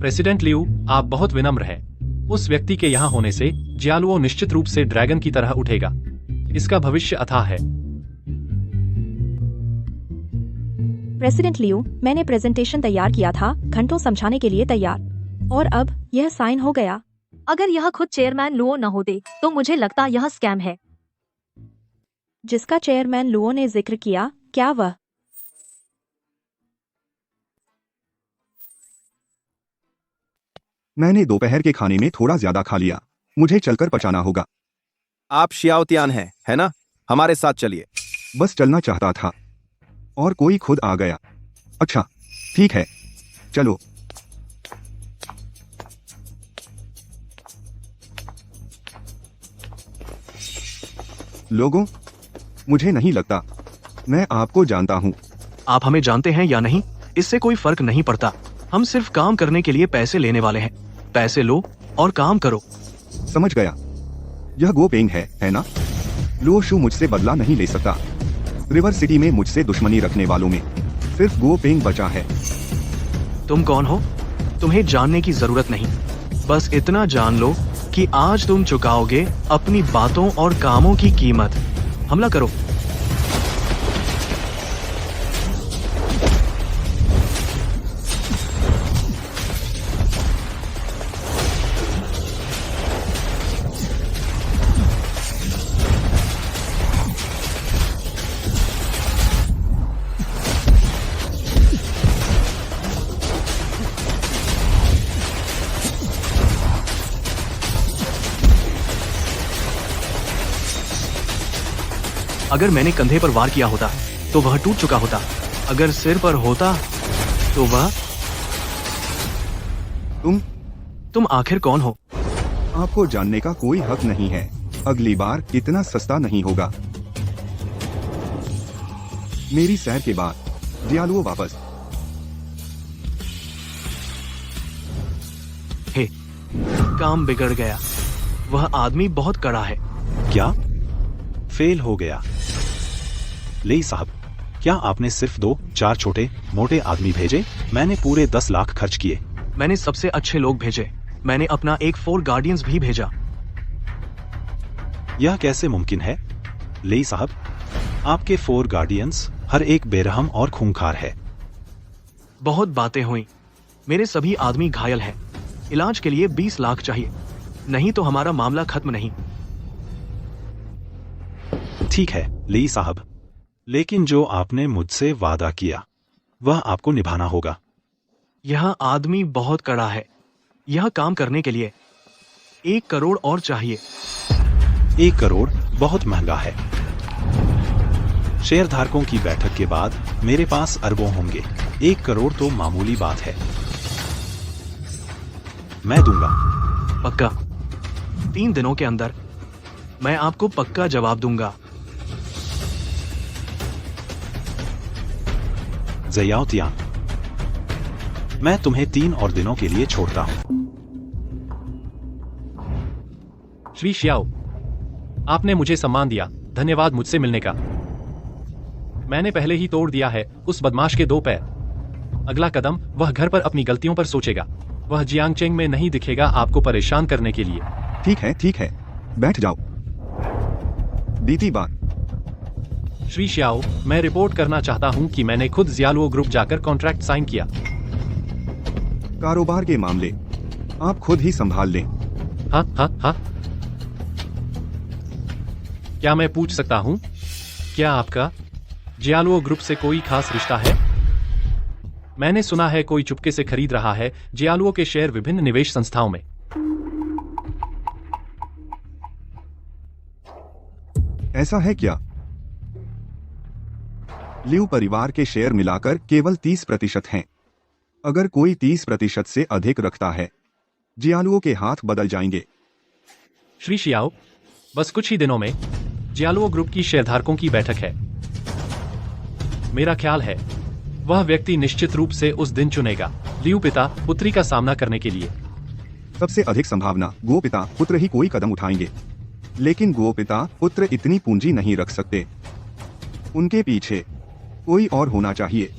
प्रेसिडेंट लियू, आप बहुत विनम्र हैं। उस व्यक्ति के यहाँ होने से जियालुओ निश्चित रूप से ड्रैगन की तरह उठेगा। इसका भविष्य अथाह है। प्रेसिडेंट लियू, मैंने प्रेजेंटेशन तैयार किया था, घंटों समझाने के लिए तैयार, और अब यह साइन हो गया। अगर यह खुद चेयरमैन लुओ न होते तो मुझे लगता यह स्कैम है। जिसका चेयरमैन लुओ ने जिक्र किया, क्या वह? मैंने दोपहर के खाने में थोड़ा ज्यादा खा लिया, मुझे चलकर पचाना होगा। आप शियाओतियान हैं, है ना? हमारे साथ चलिए। बस चलना चाहता था और कोई खुद आ गया। अच्छा, ठीक है, चलो। लोगों, मुझे नहीं लगता मैं आपको जानता हूँ। आप हमें जानते हैं या नहीं, इससे कोई फर्क नहीं पड़ता। हम सिर्फ काम करने के लिए पैसे लेने वाले हैं। पैसे लो और काम करो। समझ गया। यह गो पेंग है ना? लो शू मुझसे बदला नहीं ले सकता। रिवर सिटी में मुझसे दुश्मनी रखने वालों में सिर्फ गो पेंग बचा है। तुम कौन हो? तुम्हें जानने की जरूरत नहीं। बस इतना जान लो कि आज तुम चुकाओगे अपनी बातों और कामों की कीमत। हमला करो। अगर मैंने कंधे पर वार किया होता तो वह टूट चुका होता। अगर सिर पर होता तो वह। तुम आखिर कौन हो? आपको जानने का कोई हक नहीं है। अगली बार इतना सस्ता नहीं होगा। मेरी सैर के बाद जियालुओ वापस। हे, काम बिगड़ गया। वह आदमी बहुत कड़ा है। क्या? फेल हो गया। लेई साहब, क्या आपने सिर्फ 2-4 छोटे मोटे आदमी भेजे? मैंने पूरे 10 लाख खर्च किए। मैंने सबसे अच्छे लोग भेजे। मैंने अपना एक 4 गार्डियंस भी भेजा। यह कैसे मुमकिन है? लेई साहब, आपके 4 गार्डियंस हर एक बेरहम और खूंखार है। बहुत बातें हुई। मेरे सभी आदमी घायल हैं। इलाज के लिए 20 लाख चाहिए, नहीं तो हमारा मामला खत्म नहीं। ठीक है ली साहब, लेकिन जो आपने मुझसे वादा किया वह आपको निभाना होगा। यह आदमी बहुत कड़ा है। यह काम करने के लिए 1 करोड़ और चाहिए। 1 करोड़ बहुत महंगा है। शेयरधारकों की बैठक के बाद मेरे पास अरबों होंगे। 1 करोड़ तो मामूली बात है, मैं दूंगा। पक्का 3 दिनों के अंदर मैं आपको पक्का जवाब दूंगा। ज़ियाओ तियान, मैं तुम्हें 3 और दिनों के लिए छोड़ता हूं। श्री श्याओ, आपने मुझे सम्मान दिया, धन्यवाद मुझसे मिलने का। मैंने पहले ही तोड़ दिया है उस बदमाश के 2 पैर। अगला कदम वह घर पर अपनी गलतियों पर सोचेगा। वह जियांगचेंग में नहीं दिखेगा आपको परेशान करने के लिए। ठीक है, बैठ जाओ। बीती बात। श्री श्याओ, मैं रिपोर्ट करना चाहता हूं कि मैंने खुद जियालुओ ग्रुप जाकर कॉन्ट्रैक्ट साइन किया। कारोबार के मामले आप खुद ही संभाल लें। हाँ। क्या मैं पूछ सकता हूं, क्या आपका जियालुओ ग्रुप से कोई खास रिश्ता है? मैंने सुना है कोई चुपके से खरीद रहा है जियालुओ के शेयर विभिन्न निवेश संस्थाओं में। ऐसा है क्या? लियू परिवार के शेयर मिलाकर केवल 30% हैं। अगर कोई 30% से अधिक रखता है, जियालुओ के हाथ बदल जाएंगे। श्री शियाओ, बस कुछ ही दिनों में जियालुओ ग्रुप की शेयरधारकों की बैठक है। मेरा ख्याल है वह व्यक्ति निश्चित रूप से उस दिन चुनेगा लियू पिता पुत्री का सामना करने के लिए। सबसे अधिक संभावना गो पिता पुत्र ही कोई कदम उठाएंगे, लेकिन गो पिता पुत्र इतनी पूंजी नहीं रख सकते। उनके पीछे कोई और होना चाहिए।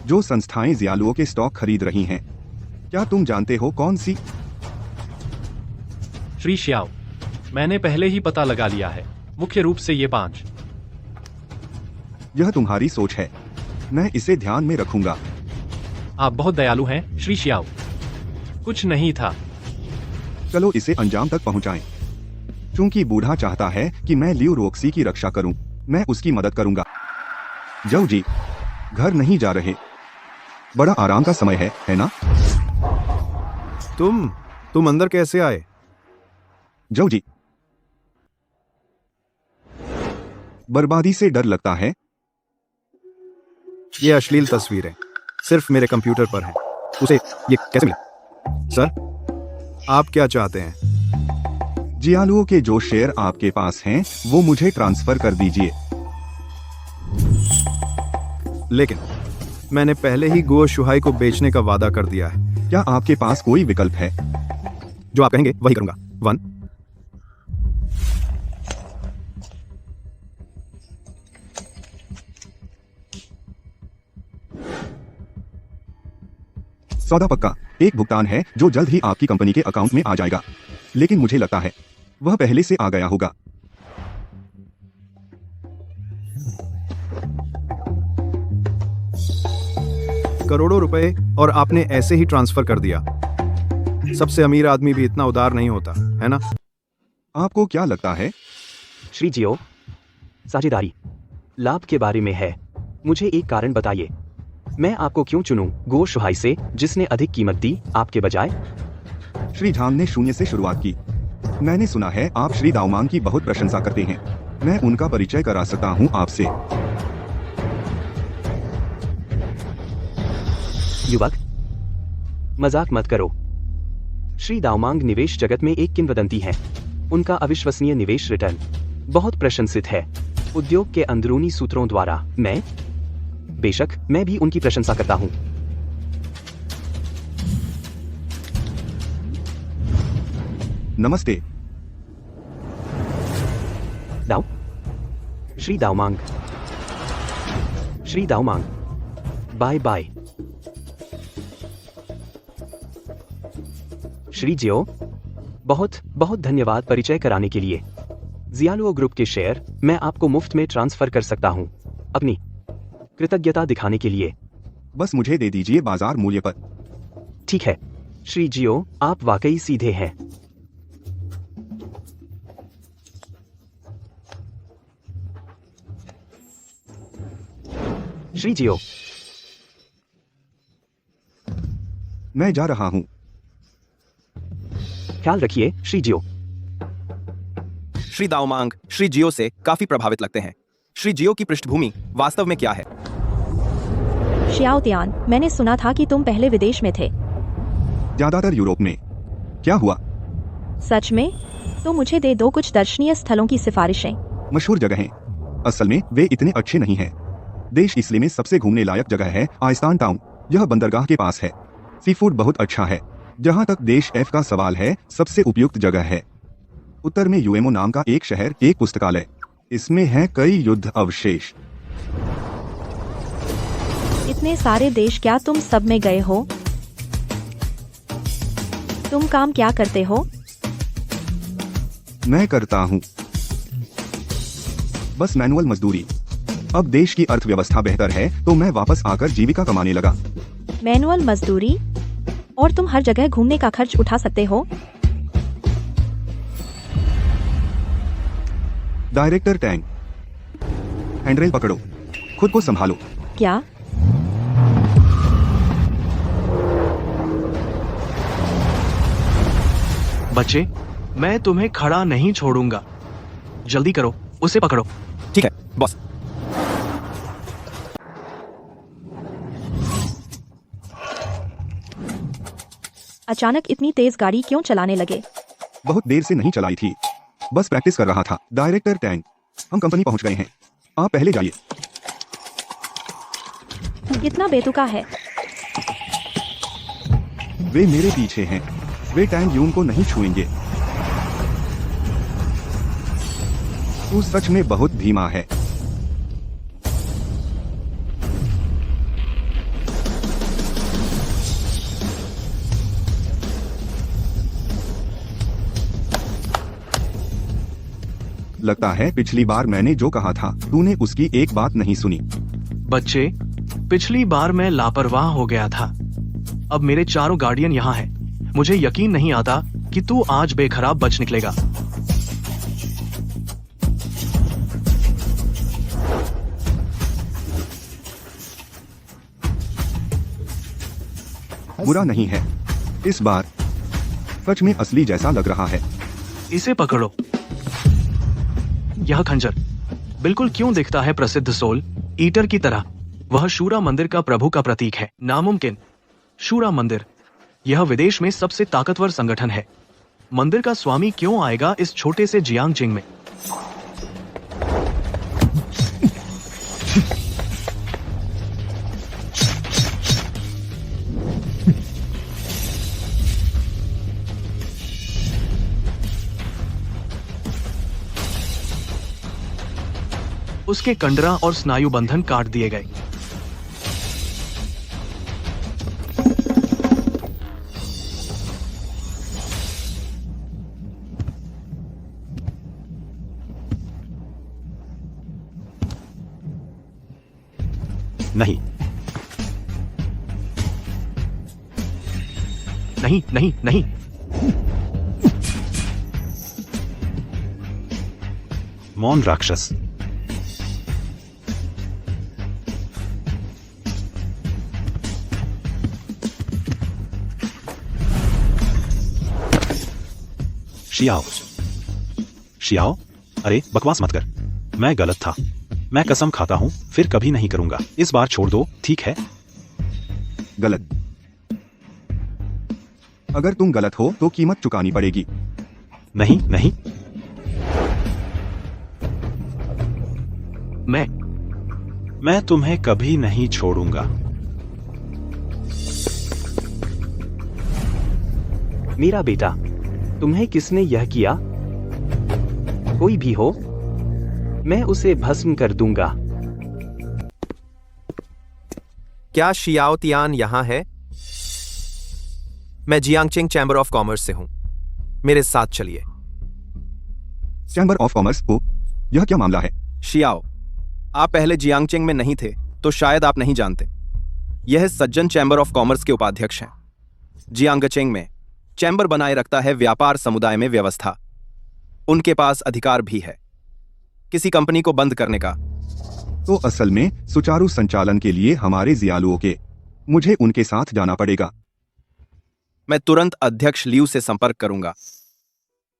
जो संस्थाएं जियालुओ के स्टॉक खरीद रही हैं, क्या तुम जानते हो कौन सी? श्री श्याओ, मैंने पहले ही पता लगा लिया है, मुख्य रूप से ये 5। यह तुम्हारी सोच है, मैं इसे ध्यान में रखूंगा। आप बहुत दयालु हैं श्री श्याओ। कुछ नहीं था। चलो इसे अंजाम तक पहुंचाएं। चूंकि बूढ़ा चाहता है कि मैं लियू रोक्सी की रक्षा करूं, मैं उसकी मदद करूंगा। जाओ जी, घर नहीं जा रहे? बड़ा आराम का समय है ना? तुम अंदर कैसे आए? जाओ जी। बर्बादी से डर लगता है। ये अश्लील तस्वीरें सिर्फ मेरे कंप्यूटर पर हैं। उसे ये कैसे मिला? सर, आप क्या चाहते हैं? जियालुओ के जो शेयर आपके पास हैं, वो मुझे ट्रांसफर कर दीजिए। लेकिन मैंने पहले ही गो शुहाई को बेचने का वादा कर दिया है। क्या आपके पास कोई विकल्प है? जो आप कहेंगे वही करूंगा। 1 सौदा पक्का। एक भुगतान है जो जल्द ही आपकी कंपनी के अकाउंट में आ जाएगा, लेकिन मुझे लगता है वह पहले से आ गया होगा। करोड़ों रुपए और आपने ऐसे ही ट्रांसफर कर दिया। सबसे अमीर आदमी भी इतना उदार नहीं होता, है ना? आपको क्या लगता है? श्री जियो, साझेदारी लाभ के बारे में है। मुझे एक कारण बताइए, मैं आपको क्यों चुनूं गो शुहाई से, जिसने अधिक कीमत दी आपके बजाय? श्री झांग ने 0 से शुरुआत की। मैंने सुना है आप श्री दाओमांग की बहुत प्रशंसा करते हैं। मैं उनका परिचय करा सकता हूं आपसे। युवक, मजाक मत करो। श्री दाओमांग निवेश जगत में एक किंवदंती है। उनका अविश्वसनीय निवेश रिटर्न बहुत प्रशंसित है उद्योग के अंदरूनी सूत्रों द्वारा। बेशक मैं भी उनकी प्रशंसा करता हूं। नमस्ते दाओ। Shri Daomang, Shri Daomang, bye bye. श्री जियो, बहुत बहुत धन्यवाद परिचय कराने के लिए। जियालुओ ग्रुप के शेयर मैं आपको मुफ्त में ट्रांसफर कर सकता हूं, अपनी कृतज्ञता दिखाने के लिए। बस मुझे दे दीजिए बाजार मूल्य पर। ठीक है श्री जियो, आप वाकई सीधे हैं। श्री जियो। मैं जा रहा हूँ। ख्याल रखिए श्री जियो। श्री दाओमांग श्री जियो से काफी प्रभावित लगते हैं। श्री जियो की पृष्ठभूमि वास्तव में क्या है? शियाओ तियान, मैंने सुना था कि तुम पहले विदेश में थे। ज्यादातर यूरोप में। क्या हुआ? सच में? तो मुझे दे दो कुछ दर्शनीय स्थलों की सिफारिशें। मशहूर जगहें। असल में वे इतने अच्छे नहीं हैं। देश इसलिए में सबसे घूमने लायक जगह है आइस्तान टाउन। यह बंदरगाह के पास है। सी फूड बहुत अच्छा है। जहाँ तक देश एफ का सवाल है, सबसे उपयुक्त जगह है। उत्तर में यूएमओ नाम का एक शहर, एक पुस्तकालय। इसमें हैं कई युद्ध अवशेष। इतने सारे देश, क्या तुम सब में गए हो? तुम काम क्या करते हो? मैं करता हूँ बस मैनुअल मजदूरी। अब देश की अर्थव्यवस्था बेहतर है तो मैं वापस आकर जीविका कमाने लगा। मैनुअल मजदूरी? और तुम हर जगह घूमने का खर्च उठा सकते हो? डायरेक्टर टैंग, हैंडरेल पकड़ो, खुद को संभालो। क्या? बच्चे, मैं तुम्हें खड़ा नहीं छोड़ूंगा। जल्दी करो, उसे पकड़ो। ठीक है बॉस। अचानक इतनी तेज गाड़ी क्यों चलाने लगे? बहुत देर से नहीं चलाई थी, बस प्रैक्टिस कर रहा था। डायरेक्टर टैंग, हम कंपनी पहुंच गए हैं, आप पहले जाइए। कितना बेतुका है। वे मेरे पीछे हैं। वे टैंग यून को नहीं छुएंगे। तू सच में बहुत धीमा है। लगता है पिछली बार मैंने जो कहा था तूने उसकी एक बात नहीं सुनी। बच्चे, पिछली बार मैं लापरवाह हो गया था। अब मेरे चारों गार्डियन यहाँ हैं। मुझे यकीन नहीं आता कि तू आज बेखराब बच निकलेगा। बुरा नहीं है। इस बार सच में असली जैसा लग रहा है। इसे पकड़ो। यह खंजर बिल्कुल क्यों दिखता है प्रसिद्ध सोल ईटर की तरह? वह शूरा मंदिर का प्रभु का प्रतीक है। नामुमकिन। शूरा मंदिर, यह विदेश में सबसे ताकतवर संगठन है। मंदिर का स्वामी क्यों आएगा इस छोटे से जियांगजिंग में? उसके कंडरा और स्नायु बंधन काट दिए गए। नहीं, नहीं, नहीं, नहीं। मौन राक्षस। शियाओ, शियाओ, अरे बकवास मत कर। मैं गलत था। मैं कसम खाता हूं फिर कभी नहीं करूंगा। इस बार छोड़ दो, ठीक है? गलत। अगर तुम गलत हो तो कीमत चुकानी पड़ेगी। नहीं, नहीं। मैं तुम्हें कभी नहीं छोड़ूंगा। मेरा बेटा, तुम्हें किसने यह किया? कोई भी हो, मैं उसे भस्म कर दूंगा। क्या शियाओ तियान यहाँ है? मैं जियांगचिंग चैम्बर ऑफ कॉमर्स से हूं। मेरे साथ चलिए। चैम्बर ऑफ कॉमर्स को? यह क्या मामला है? शियाओ, आप पहले जियांगचिंग में नहीं थे तो शायद आप नहीं जानते। यह सज्जन चैम्बर ऑफ कॉमर्स के उपाध्यक्ष हैं। जियांगचिंग में चैम्बर बनाए रखता है व्यापार समुदाय में व्यवस्था। उनके पास अधिकार भी है किसी कंपनी को बंद करने का, तो असल में सुचारू संचालन के लिए हमारे जियालुओं के मुझे उनके साथ जाना पड़ेगा। मैं तुरंत अध्यक्ष लियू से संपर्क करूंगा।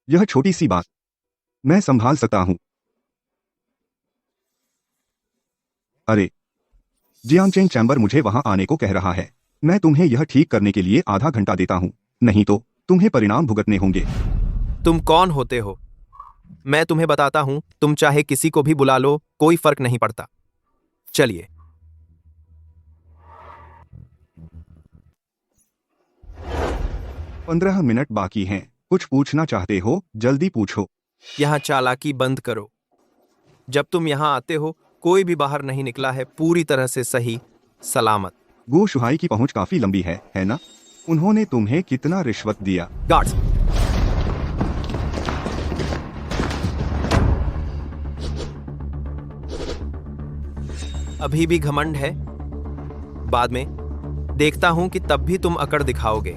यह छोटी सी बात मैं संभाल सकता हूं। अरे, जियांगचेंग चैम्बर मुझे वहां आने को कह रहा है। मैं तुम्हें यह ठीक करने के लिए आधा घंटा देता हूं, नहीं तो तुम्हें परिणाम भुगतने होंगे। तुम कौन होते हो? मैं तुम्हें बताता हूं, तुम चाहे किसी को भी बुला लो, कोई फर्क नहीं पड़ता। चलिए। पंद्रह मिनट बाकी हैं। कुछ पूछना चाहते हो जल्दी पूछो। यहां चालाकी बंद करो। जब तुम यहां आते हो कोई भी बाहर नहीं निकला है, पूरी तरह से सही सलामत। गो शुहाई की पहुंच काफी लंबी है ना? उन्होंने तुम्हें कितना रिश्वत दिया? गार्ड्स, अभी भी घमंड है? बाद में देखता हूं कि तब भी तुम अकड़ दिखाओगे।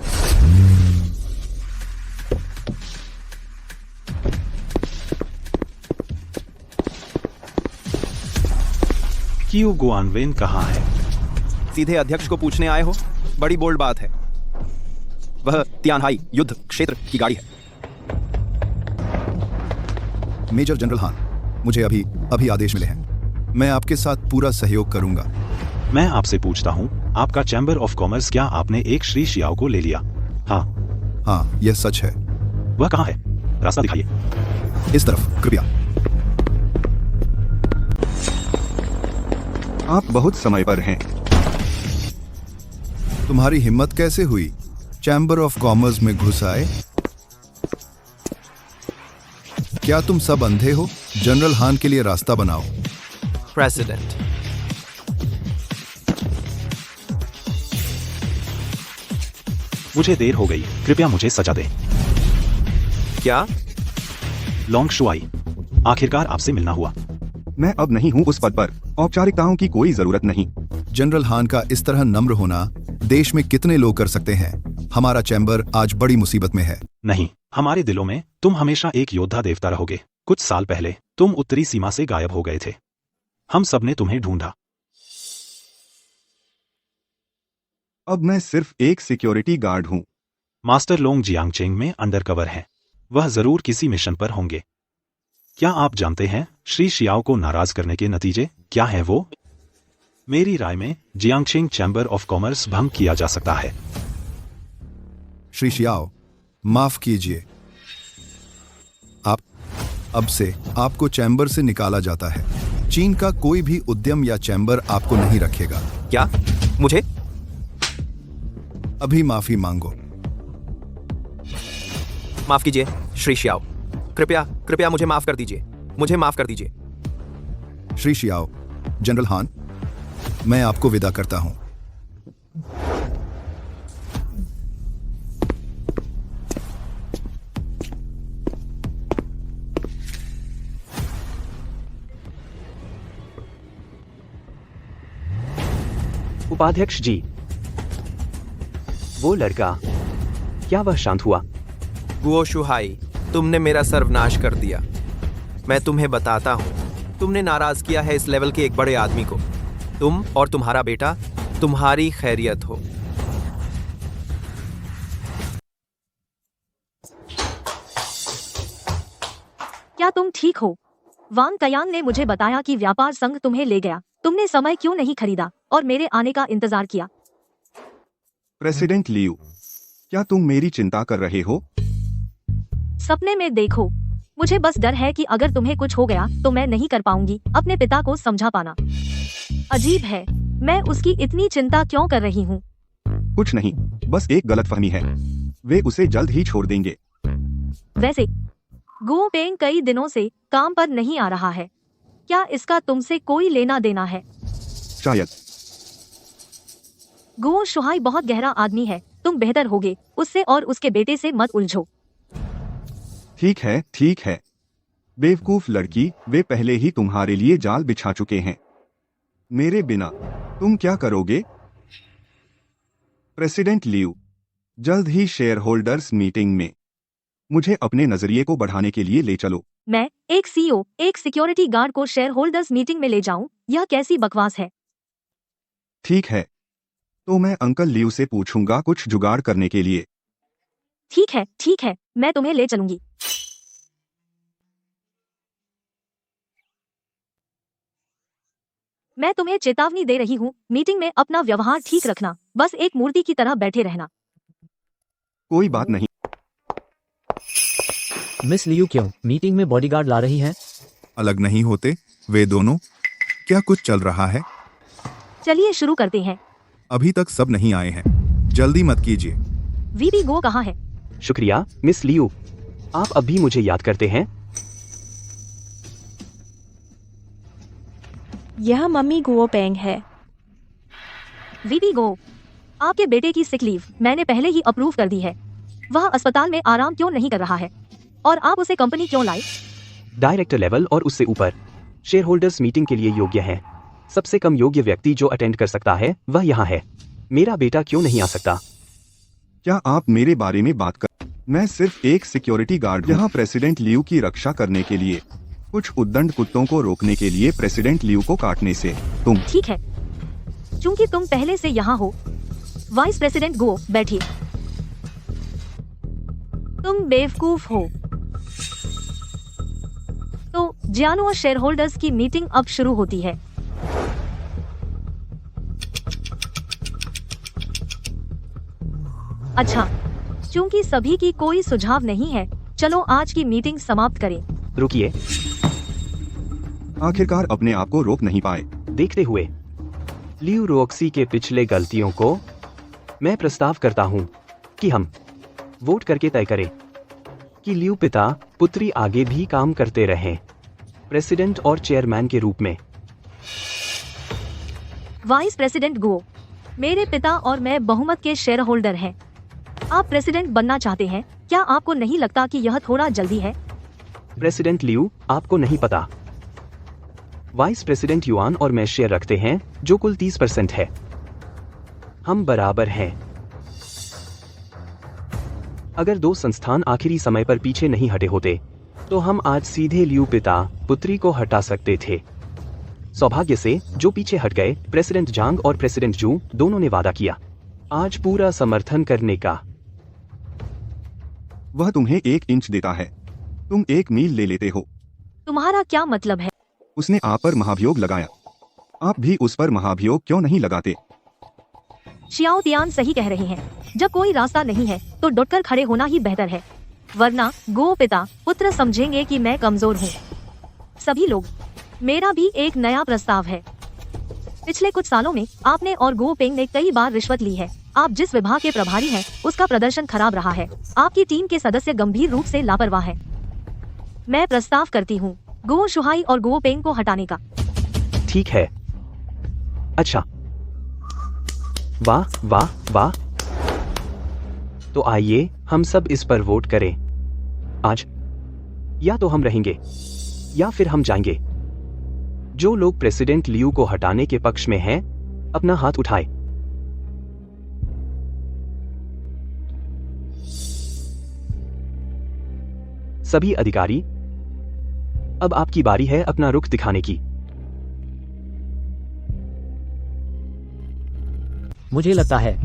कियो गुआनवेन कहाँ है? सीधे अध्यक्ष को पूछने आए हो? बड़ी बोल्ड बात है। वह तियानहाई युद्ध क्षेत्र की गाड़ी है। मेजर जनरल हान, मुझे अभी आदेश मिले हैं। मैं आपके साथ पूरा सहयोग करूंगा। मैं आपसे पूछता हूँ, आपका चैम्बर ऑफ कॉमर्स, क्या आपने एक श्री शियाओ को ले लिया? हाँ, यह सच है। वह कहाँ है? रास्ता दिखाइए। इस तरफ कृपया। आप बहुत समय पर हैं। तुम्हारी हिम्मत कैसे हुई चैम्बर ऑफ कॉमर्स में घुस आए? क्या तुम सब अंधे हो? जनरल हान के लिए रास्ता बनाओ। प्रेसिडेंट, मुझे देर हो गई, कृपया मुझे सजा दे। क्या? लॉन्ग शुआई, आखिरकार आपसे मिलना हुआ। मैं अब नहीं हूं उस पद पर। औपचारिकताओं की कोई जरूरत नहीं। जनरल हान का इस तरह नम्र होना देश में कितने लोग कर सकते हैं? हमारा चैम्बर आज बड़ी मुसीबत में है। नहीं, हमारे दिलों में तुम हमेशा एक योद्धा देवता रहोगे। कुछ साल पहले तुम उत्तरी सीमा से गायब हो गए थे। हम सब ने तुम्हें ढूंढा। अब मैं सिर्फ एक सिक्योरिटी गार्ड हूं। मास्टर लोंग जियांगचेंग में अंडरकवर हैं। वह जरूर किसी मिशन पर होंगे। क्या आप जानते हैं श्री शियाओ को नाराज करने के नतीजे क्या है? वो मेरी राय में जियांगचेंग चैम्बर ऑफ कॉमर्स भंग किया जा सकता है। श्री शियाओ, माफ कीजिए, अब से आपको चैम्बर से निकाला जाता है। चीन का कोई भी उद्यम या चैम्बर आपको नहीं रखेगा। क्या? मुझे? अभी माफी मांगो। माफ कीजिए श्री शियाओ, कृपया मुझे माफ कर दीजिए। मुझे माफ कर दीजिए। श्री शियाओ, जनरल हान, मैं आपको विदा करता हूं। उपाध्यक्ष जी, वो लड़का, क्या वह शांत हुआ? गुओ शुहाई, तुमने मेरा सर्वनाश कर दिया। मैं तुम्हें बताता हूं, तुमने नाराज किया है इस लेवल के एक बड़े आदमी को। तुम और तुम्हारा बेटा, तुम्हारी खैरियत हो। क्या तुम ठीक हो? वांग कयांग ने मुझे बताया कि व्यापार संघ तुम्हें ले गया। तुमने समय क्यों नहीं खरीदा और मेरे आने का इंतजार किया? प्रेसिडेंट लियू, क्या तुम मेरी चिंता कर रहे हो? सपने में देखो। मुझे बस डर है कि अगर तुम्हें कुछ हो गया तो मैं नहीं कर पाऊंगी अपने पिता को समझा पाना। अजीब है, मैं उसकी इतनी चिंता क्यों कर रही हूँ? कुछ नहीं, बस एक गलतफहमी है। वे उसे जल्द ही छोड़ देंगे। वैसे गो पेंग कई दिनों से काम पर नहीं आ रहा है। क्या इसका तुमसे कोई लेना देना है? शायद। गो शुहाई बहुत गहरा आदमी है। तुम बेहतर होगे उससे और उसके बेटे से मत उलझो। ठीक है। बेवकूफ लड़की, वे पहले ही तुम्हारे लिए जाल बिछा चुके हैं। मेरे बिना तुम क्या करोगे? प्रेसिडेंट लियू, जल्द ही शेयर होल्डर्स मीटिंग में मुझे अपने नजरिए को बढ़ाने के लिए ले चलो। मैं एक सीईओ एक सिक्योरिटी गार्ड को शेयर होल्डर्स मीटिंग में ले जाऊं, यह कैसी बकवास है। ठीक है, तो मैं अंकल लियू से पूछूंगा कुछ जुगाड़ करने के लिए। ठीक है, मैं तुम्हें ले चलूंगी। मैं तुम्हें चेतावनी दे रही हूँ, मीटिंग में अपना व्यवहार ठीक रखना, बस एक मूर्ति की तरह बैठे रहना। कोई बात नहीं। मिस लियू क्यों मीटिंग में बॉडीगार्ड ला रही हैं? अलग नहीं होते वे दोनों? क्या कुछ चल रहा है? चलिए शुरू करते हैं। अभी तक सब नहीं आए हैं, जल्दी मत कीजिए। वीबी गो कहाँ है? शुक्रिया मिस लियू, आप अब भी मुझे याद करते हैं। यह मम्मी गुओपेंग है। वीबी गो, आपके बेटे की सिक लीव मैंने पहले ही अप्रूव कर दी है। वह अस्पताल में आराम क्यों नहीं कर रहा है और आप उसे कंपनी क्यों लाए? डायरेक्टर लेवल और उससे ऊपर शेयर होल्डर्स मीटिंग के लिए योग्य है। सबसे कम योग्य व्यक्ति जो अटेंड कर सकता है वह यहाँ है। मेरा बेटा क्यों नहीं आ सकता? क्या आप मेरे बारे में बात कर? मैं सिर्फ एक सिक्योरिटी गार्ड हूँ। यहाँ प्रेसिडेंट लियू की रक्षा करने के लिए, कुछ उद्दंड कुत्तों को रोकने के लिए प्रेसिडेंट लियू को काटने से तुम। ठीक है, चूंकि तुम पहले से यहाँ हो। वाइस प्रेसिडेंट गो बैठिए। तुम बेवकूफ हो। तो जियानो शेयर होल्डर्स की मीटिंग अब शुरू होती है। अच्छा, चूंकि सभी की कोई सुझाव नहीं है, चलो आज की मीटिंग समाप्त करें। रुकिए, आखिरकार अपने आप को रोक नहीं पाए। देखते हुए लियू रोक्सी के पिछले गलतियों को मैं प्रस्ताव करता हूं कि हम वोट करके तय करें कि लियू पिता पुत्री आगे भी काम करते रहें प्रेसिडेंट और चेयरमैन के रूप में। वाइस प्रेसिडेंट गो, मेरे पिता और मैं बहुमत के शेयर होल्डर हैं। आप प्रेसिडेंट बनना चाहते हैं, क्या आपको नहीं लगता कि यह थोड़ा जल्दी है? प्रेसिडेंट लियू, आपको नहीं पता, वाइस प्रेसिडेंट युआन और मैं शेयर रखते हैं जो कुल 30% है। हम बराबर हैं। अगर दो संस्थान आखिरी समय पर पीछे नहीं हटे होते तो हम आज सीधे लियू पिता पुत्री को हटा सकते थे। सौभाग्य से जो पीछे हट गए, प्रेसिडेंट जांग और प्रेसिडेंट जू दोनों ने वादा किया आज पूरा समर्थन करने का। वह तुम्हें 1 इंच देता है, तुम 1 मील ले लेते हो। तुम्हारा क्या मतलब है? उसने आप पर महाभियोग लगाया, आप भी उस पर महाभियोग क्यों नहीं लगाते? शियाओ तियान सही कह रहे हैं, जब कोई रास्ता नहीं है तो डटकर खड़े होना ही बेहतर है, वरना गो पिता पुत्र समझेंगे कि मैं कमजोर हूँ। सभी लोग, मेरा भी एक नया प्रस्ताव है। पिछले कुछ सालों में आपने और गो पेंग ने कई बार रिश्वत ली है। आप जिस विभाग के प्रभारी हैं, उसका प्रदर्शन खराब रहा है। आपकी टीम के सदस्य गंभीर रूप से लापरवाह हैं। मैं प्रस्ताव करती हूँ गो शुहाई और गो पेंग को हटाने का। ठीक है। अच्छा, वाह वाह वाह। तो आइए हम सब इस पर वोट करें आज। या तो हम रहेंगे या फिर हम जाएंगे। जो लोग प्रेसिडेंट लियू को हटाने के पक्ष में हैं, अपना हाथ उठाए। सभी अधिकारी, अब आपकी बारी है अपना रुख दिखाने की। मुझे लगता है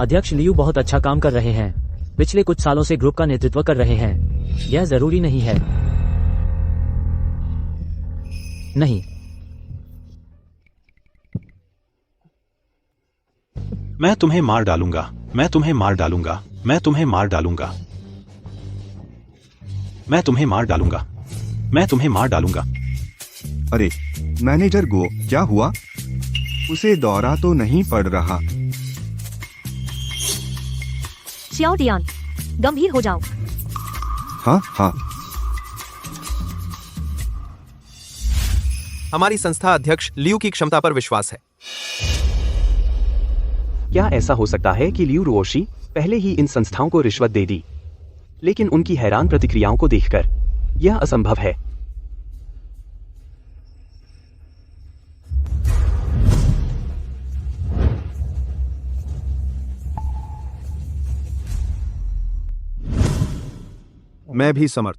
अध्यक्ष लियू बहुत अच्छा काम कर रहे हैं। पिछले कुछ सालों से ग्रुप का नेतृत्व कर रहे हैं। यह जरूरी नहीं है। नहीं, मैं तुम्हें मार डालूंगा, मैं तुम्हें मार डालूंगा, मैं तुम्हें मार डालूंगा, मैं तुम्हें मार डालूंगा, मैं तुम्हें मार डालूंगा। अरे मैनेजर गो, क्या हुआ? उसे दौरा तो नहीं पड़ रहा। शियाओ टियान, गंभीर हो जाओ। हाँ हाँ। हमारी संस्था अध्यक्ष लियू की क्षमता पर विश्वास है। क्या ऐसा हो सकता है कि लियू रुओशी पहले ही इन संस्थाओं को रिश्वत दे दी? लेकिन उनकी हैरान प्रतिक्रियाओं को देखकर यह असंभव है। मैं भी समर्थ।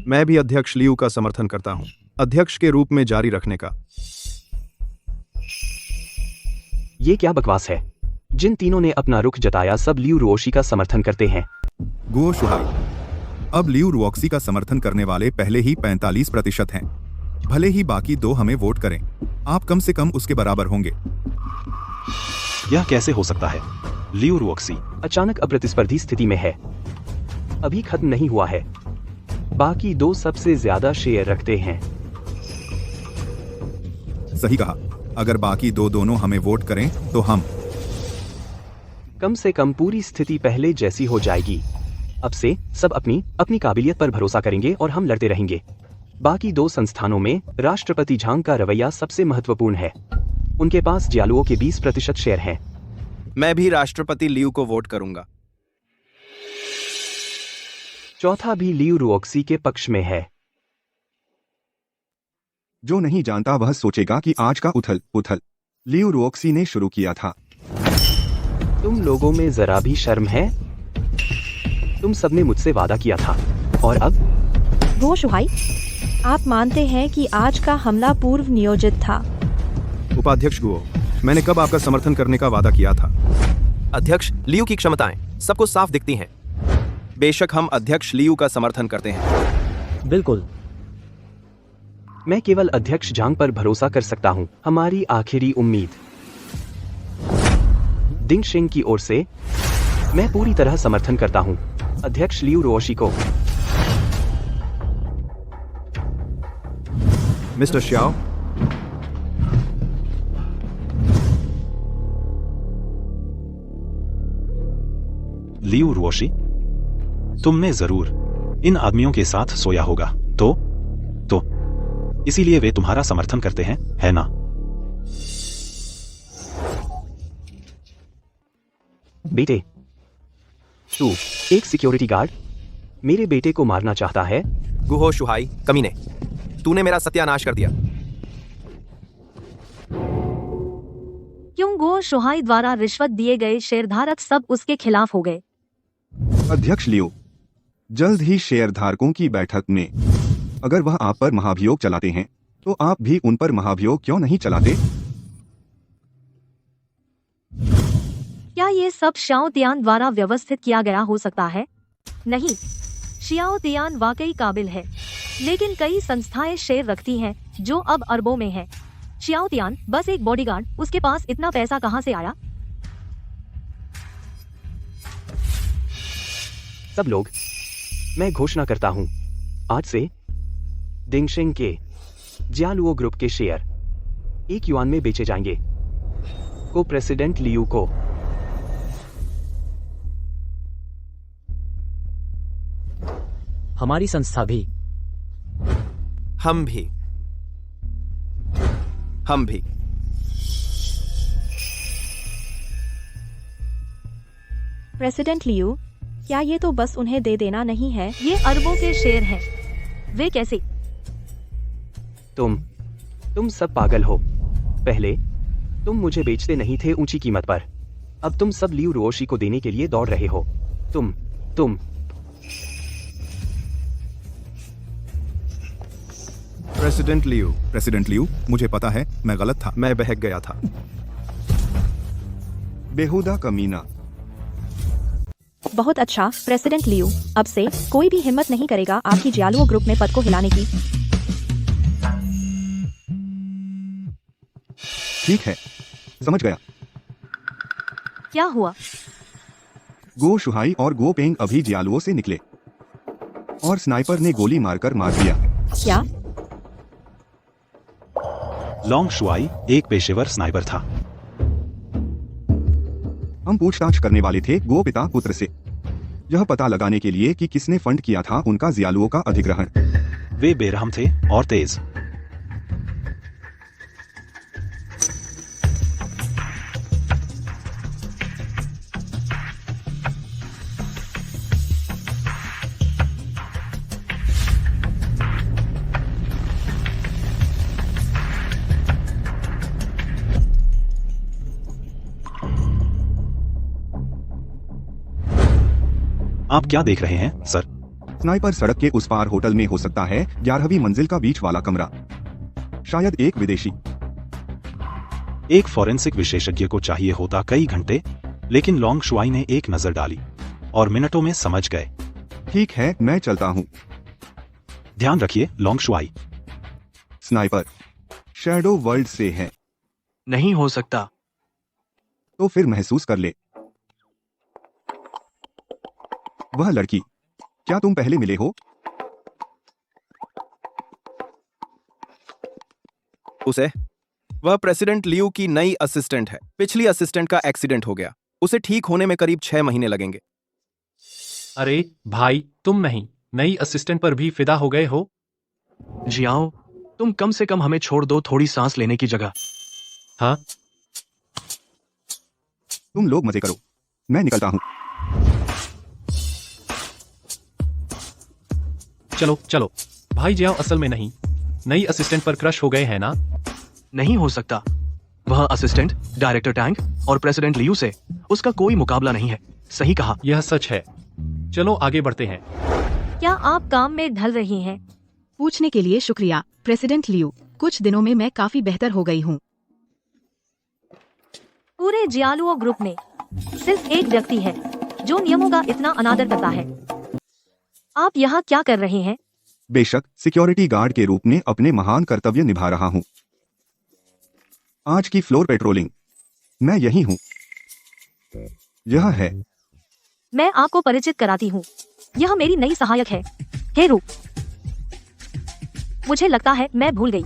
मैं भी अध्यक्ष लियू का समर्थन करता हूं, अध्यक्ष के रूप में जारी रखने का। ये क्या बकवास है? जिन तीनों ने अपना रुख जताया सब लियू रुओशी का समर्थन करते हैं। गुओ शुहाई, अब लियू रुओक्सी का समर्थन करने वाले पहले ही 45% हैं। भले ही बाकी 2 हमें वोट करें, आप कम से कम उसके बराबर होंगे। यह कैसे हो सकता है? लियू रुओक्सी अचानक अप्रतिस्पर्धी स्थिति में है, अभी खत्म नहीं हुआ है। बाकी 2 सबसे ज्यादा शेयर रखते हैं। सही कहा, अगर बाकी 2 दोनों हमें वोट करें तो हम कम से कम पूरी स्थिति पहले जैसी हो जाएगी। अब से सब अपनी अपनी काबिलियत पर भरोसा करेंगे और हम लड़ते रहेंगे। बाकी 2 संस्थानों में राष्ट्रपति झांग का रवैया सबसे महत्वपूर्ण है। उनके पास जियालुओं के 20% शेयर हैं। मैं भी राष्ट्रपति लियू को वोट करूंगा। चौथा भी लियू रुओक्सी के पक्ष में है। जो नहीं जानता वह सोचेगा कि आज का उथल पुथल लियू रुओक्सी ने शुरू किया था। तुम लोगों में जरा भी शर्म है? तुम सबने मुझसे वादा किया था और अब? गुओ शुहाई, आप मानते हैं कि आज का हमला पूर्व नियोजित था? उपाध्यक्ष गुओ, मैंने कब आपका समर्थन करने का वादा किया था? अध्यक्ष लियू की क्षमताएं सबको साफ दिखती हैं। बेशक हम अध्यक्ष लियू का समर्थन करते हैं। बिल्कुल। मैं केवल अध्यक्ष झांग पर भरोसा कर सकता हूं। हमारी आखिरी उम्मीद। दिंग शिंग की ओर से मैं पूरी तरह समर्थन करता हूं अध्यक्ष लियू रुओशी को। मिस्टर श्याओ, लियू रुओशी, तुमने जरूर इन आदमियों के साथ सोया होगा, तो इसीलिए वे तुम्हारा समर्थन करते हैं, है ना? बेटे, तू एक सिक्योरिटी गार्ड मेरे बेटे को मारना चाहता है? गुहो शुहाई कमीने, तूने मेरा सत्यानाश कर दिया। क्यों गो शुहाई द्वारा रिश्वत दिए गए शेयरधारक सब उसके खिलाफ हो गए? अध्यक्ष लियू, जल्द ही शेयरधारकों की बैठक में अगर वह आप पर महाभियोग चलाते हैं तो आप भी उन पर महाभियोग क्यों नहीं चलाते? क्या ये सब शियाओ तियान द्वारा व्यवस्थित किया गया हो सकता है? नहीं, शियाओ तियान वाकई काबिल है, लेकिन कई संस्थाएं शेयर रखती हैं जो अब अरबों में है। शियाओ तियान बस एक बॉडीगार्ड, उसके पास इतना पैसा कहां से आया? सब लोग, मैं घोषणा करता हूं, आज से दिंगशिंग के जियालुओ ग्रुप के शेयर 1 युआन में बेचे जाएंगे। को प्रेसिडेंट लियू को। हमारी संस्था भी। हम भी। प्रेसिडेंट लियू, क्या ये तो बस उन्हें दे देना नहीं है? ये अरबों के शेयर हैं। वे कैसे? तुम सब पागल हो। पहले तुम मुझे बेचते नहीं थे ऊंची कीमत पर, अब तुम सब लियू रुओशी को देने के लिए दौड़ रहे हो। तुम प्रेसिडेंट लियू, मुझे पता है मैं गलत था। मैं बहक गया था। बेहुदा कमीना। बहुत अच्छा प्रेसिडेंट लियू, अब से कोई भी हिम्मत नहीं करेगा आपकी जियालुओ ग्रुप में पद को हिलाने की। ठीक है, समझ गया। क्या हुआ? गो शुहाई और गो पेंग अभी जियालुओं से निकले और स्नाइपर ने गोली मारकर मार दिया। क्या? लॉन्ग शुआई एक पेशेवर स्नाइपर था। हम पूछताछ करने वाले थे गो पिता पुत्र से, यह पता लगाने के लिए कि किसने फंड किया था उनका जियालुओं का अधिग्रहण। वे बेरहम थे और तेज। आप क्या देख रहे हैं, सर? स्नाइपर सड़क के उस पार होटल में हो सकता है, 11वीं मंजिल का बीच वाला कमरा। शायद एक विदेशी। एक फॉरेंसिक विशेषज्ञ को चाहिए होता कई घंटे, लेकिन लॉन्ग शुआई ने एक नजर डाली और मिनटों में समझ गए। ठीक है, मैं चलता हूँ। ध्यान रखिए long Shuai. Sniper shadow world से है, नहीं हो सकता। तो फिर महसूस कर ले। वह लड़की, क्या तुम पहले मिले हो? उसे, वह प्रेसिडेंट लियू की नई असिस्टेंट है। पिछली असिस्टेंट का एक्सीडेंट हो गया, उसे ठीक होने में करीब 6 महीने लगेंगे। अरे भाई, तुम नहीं, नई असिस्टेंट पर भी फिदा हो गए हो? जियाओ, तुम कम से कम हमें छोड़ दो थोड़ी सांस लेने की जगह। हाँ, तुम लोग मजे करो, मैं निकलता हूँ। चलो चलो। भाई जियाओ असल में नहीं, नई असिस्टेंट पर क्रश हो गए हैं ना? नहीं हो सकता। वह असिस्टेंट डायरेक्टर टैंक और प्रेसिडेंट लियू से उसका कोई मुकाबला नहीं है। सही कहा। यह सच है। चलो आगे बढ़ते हैं। क्या आप काम में ढल रही हैं? पूछने के लिए शुक्रिया प्रेसिडेंट लियू। कुछ दिनों में मैं काफी बेहतर हो गई हूँ। पूरे जियालुओ ग्रुप में सिर्फ एक व्यक्ति है जो नियमों का इतना अनादर करता है। आप यहाँ क्या कर रहे हैं? बेशक सिक्योरिटी गार्ड के रूप में अपने महान कर्तव्य निभा रहा हूँ। आज की फ्लोर पेट्रोलिंग मैं यही हूँ। यह है। मैं आपको परिचित कराती हूँ। यह मेरी नई सहायक है, हेरू। मुझे लगता है मैं भूल गई।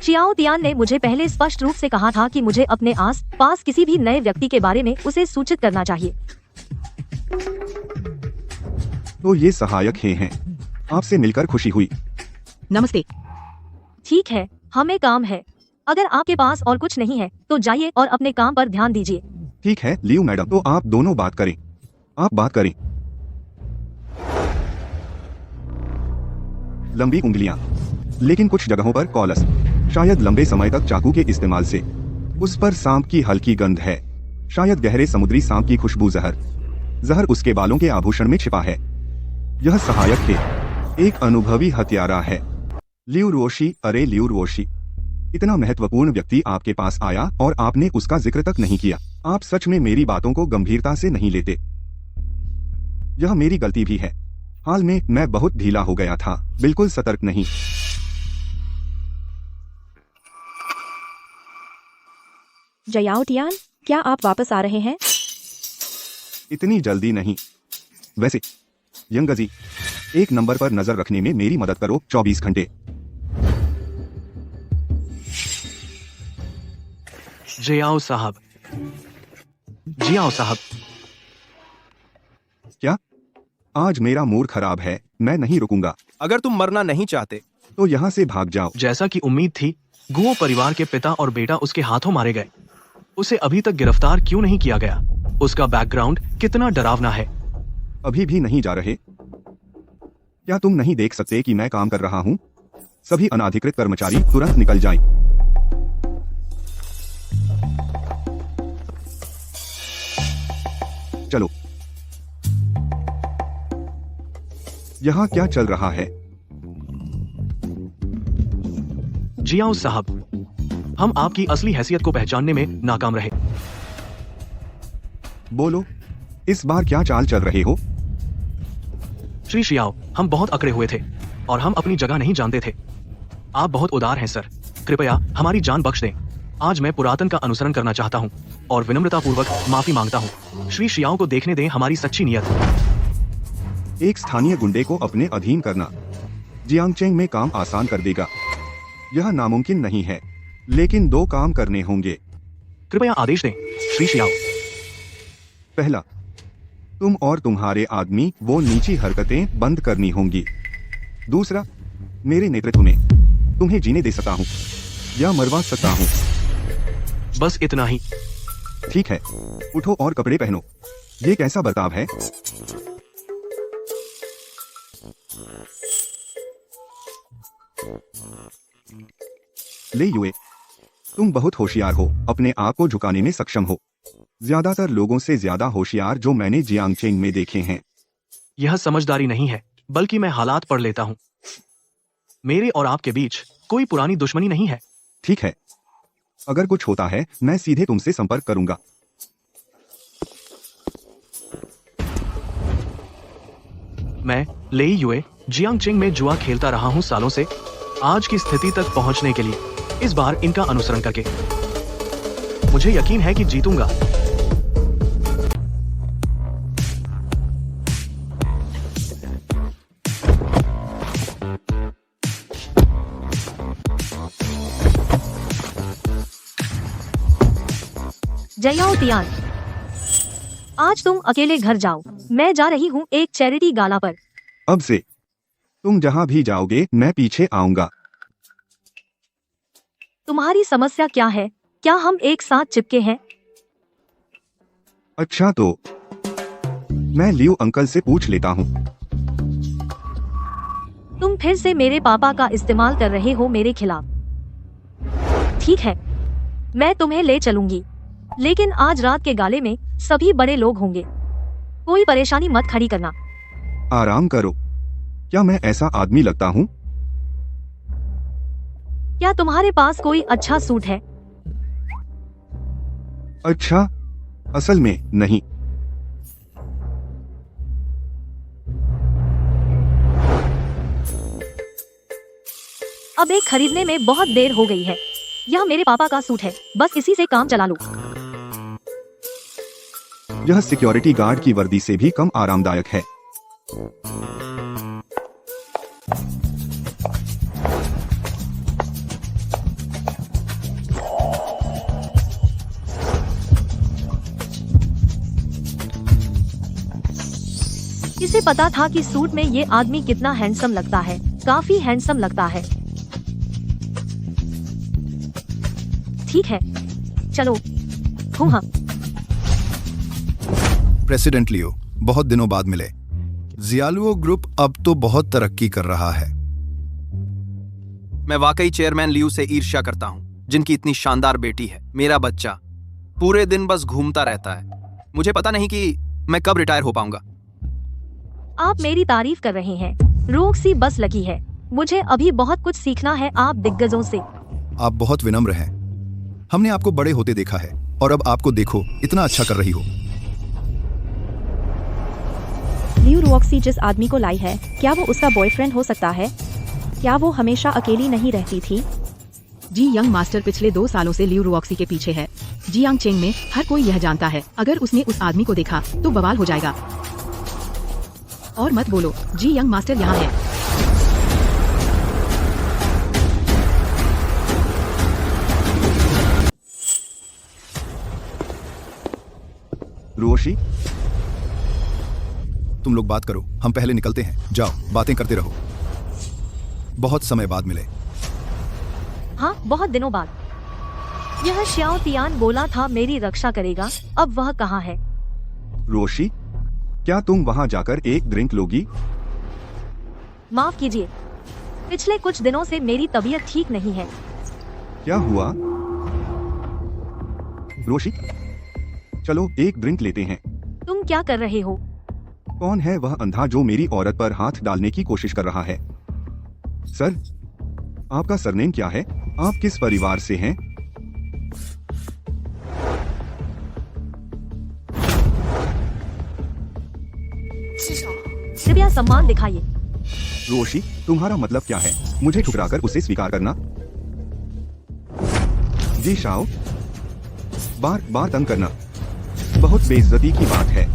शियाओ तियान ने मुझे पहले स्पष्ट रूप से कहा था कि मुझे अपने आस पास किसी भी नए व्यक्ति के बारे में उसे सूचित करना चाहिए। तो ये सहायक हैं। आपसे मिलकर खुशी हुई। नमस्ते। ठीक है, हमें काम है। अगर आपके पास और कुछ नहीं है तो जाइए और अपने काम पर ध्यान दीजिए। ठीक है लियू मैडम, तो आप दोनों बात करें। आप बात करें। लंबी उंगलियां, लेकिन कुछ जगहों पर कॉलस, शायद लंबे समय तक चाकू के इस्तेमाल से। उस पर सांप की हल्की गंध है, शायद गहरे समुद्री सांप की खुशबू। जहर उसके बालों के आभूषण में छिपा है। यह सहायक है, एक अनुभवी हत्यारा है। लियू रुओशी, अरे लियू रुओशी, इतना महत्वपूर्ण व्यक्ति आपके पास आया और आपने उसका जिक्र तक नहीं किया। आप सच में मेरी बातों को गंभीरता से नहीं लेते। यह मेरी गलती भी है। हाल में मैं बहुत ढीला हो गया था, बिल्कुल सतर्क नहीं। जयाओ टियान, क्या आप वापस आ रहे हैं? इतनी जल्दी नहीं। वैसे यंगजी, एक नंबर पर नजर रखने में मेरी मदद करो। 24 घंटे। जियाओ साहब। जियाओ साहब। क्या? आज मेरा मूड खराब है, मैं नहीं रुकूंगा। अगर तुम मरना नहीं चाहते तो यहाँ से भाग जाओ। जैसा कि उम्मीद थी, गुओ परिवार के पिता और बेटा उसके हाथों मारे गए। उसे अभी तक गिरफ्तार क्यों नहीं किया गया? उसका बैकग्राउंड कितना डरावना है। अभी भी नहीं जा रहे? क्या तुम नहीं देख सकते कि मैं काम कर रहा हूँ? सभी अनाधिकृत कर्मचारी तुरंत निकल जाएं। चलो। यहाँ क्या चल रहा है? जियाओ साहब, हम आपकी असली हैसियत को पहचानने में नाकाम रहे। बोलो, इस बार क्या चाल चल रहे हो? श्री शियाओ, हम बहुत अकड़े हुए थे और हम अपनी जगह नहीं जानते थे। आप बहुत उदार हैं सर, कृपया हमारी जान बख्श दें। आज मैं पुरातन का अनुसरण करना चाहता हूँ और विनम्रतापूर्वक माफी मांगता हूँ। श्री शियाओ को देखने दें हमारी सच्ची नियत। एक स्थानीय गुंडे को अपने अधीन करना जियांगचेंग में काम आसान कर देगा। यह नामुमकिन नहीं है, लेकिन 2 काम करने होंगे। कृपया आदेश दें श्री शियाओ। पहला, तुम और तुम्हारे आदमी वो नीची हरकतें बंद करनी होंगी। दूसरा, मेरे नेतृत्व में तुम्हें जीने दे सकता हूँ या मरवा सकता हूँ। बस इतना ही। ठीक है, उठो और कपड़े पहनो। ये कैसा बर्ताव है? ले युए, तुम बहुत होशियार हो, अपने आप को झुकाने में सक्षम हो। ज्यादातर लोगों से ज्यादा होशियार जो मैंने जियांगचेंग में देखे हैं। यह समझदारी नहीं है, बल्कि मैं हालात पढ़ लेता हूँ। मेरे और आपके बीच कोई पुरानी दुश्मनी नहीं है। ठीक है, अगर कुछ होता है मैं सीधे तुमसे संपर्क करूंगा। मैं लेई युए जियांगचिंग में जुआ खेलता रहा हूँ सालों से, आज की स्थिति तक पहुँचने के लिए इस बार इनका अनुसरण करके मुझे यकीन है कि जीतूंगा। जयाओ तियान, आज तुम अकेले घर जाओ, मैं जा रही हूँ एक चैरिटी गाला पर। अब से तुम जहां भी जाओगे मैं पीछे आऊंगा। तुम्हारी समस्या क्या है? क्या हम एक साथ चिपके हैं? अच्छा तो मैं लियू अंकल से पूछ लेता हूँ। तुम फिर से मेरे पापा का इस्तेमाल कर रहे हो मेरे खिलाफ। ठीक है, मैं तुम्हें ले चलूंगी, लेकिन आज रात के गाले में सभी बड़े लोग होंगे। कोई परेशानी मत खड़ी करना। आराम करो। क्या मैं ऐसा आदमी लगता हूँ? क्या तुम्हारे पास कोई अच्छा सूट है? अच्छा, असल में नहीं। अब एक खरीदने में बहुत देर हो गई है। यह मेरे पापा का सूट है, बस इसी से काम चला लो। यह सिक्योरिटी गार्ड की वर्दी से भी कम आरामदायक है। इसे पता था कि सूट में ये आदमी कितना हैंडसम लगता है। काफी हैंडसम लगता है। ठीक है, चलो। हाँ, प्रेसिडेंट लियो, बहुत दिनों बाद मिले। जियालुओ ग्रुप अब तो बहुत तरक्की कर रहा है। मैं वाकई चेयरमैन लियू से ईर्ष्या करता हूँ, जिनकी इतनी शानदार बेटी है। मेरा बच्चा पूरे दिन बस घूमता रहता है। मुझे पता नहीं कि मैं कब रिटायर हो पाऊंगा। आप मेरी तारीफ कर रहे हैं। रोक्सी बस लगी है। मुझे अभी बहुत कुछ सीखना है आप दिग्गजों से। आप बहुत विनम्र हैं। हमने आपको बड़े होते देखा है और अब आपको देखो इतना अच्छा कर रही हो। लियू रुओक्सी जिस आदमी को लाई है, क्या वो उसका बॉयफ्रेंड हो सकता है? क्या वो हमेशा अकेली नहीं रहती थी? जी यंग मास्टर पिछले 2 सालों से लियू रुओक्सी के पीछे है। जियांगचेंग में हर कोई यह जानता है, अगर उसने उस आदमी को देखा तो बवाल हो जाएगा। और मत बोलो, जी यंग मास्टर यहाँ है। रुओशी, तुम लोग बात करो, हम पहले निकलते हैं। जाओ, बातें करते रहो। बहुत समय बाद मिले। हाँ, बहुत दिनों बाद। यह श्याओ तियान बोला था मेरी रक्षा करेगा। अब वह कहाँ है? रुओशी, क्या तुम वहां जाकर एक ड्रिंक लोगी? माफ कीजिए, पिछले कुछ दिनों से मेरी तबीयत ठीक नहीं है। क्या हुआ? रुओशी, चलो एक ड्रिंक लेते हैं। तुम क्या कर रहे हो? कौन है वह अंधा जो मेरी औरत पर हाथ डालने की कोशिश कर रहा है? सर, आपका सरनेम क्या है? आप किस परिवार से हैं? कृपया सम्मान दिखाइए। रोशी, तुम्हारा मतलब क्या है? मुझे ठुकराकर उसे स्वीकार करना? जी शाओ, बार बार तंग करना बहुत बेइज्जती की बात है।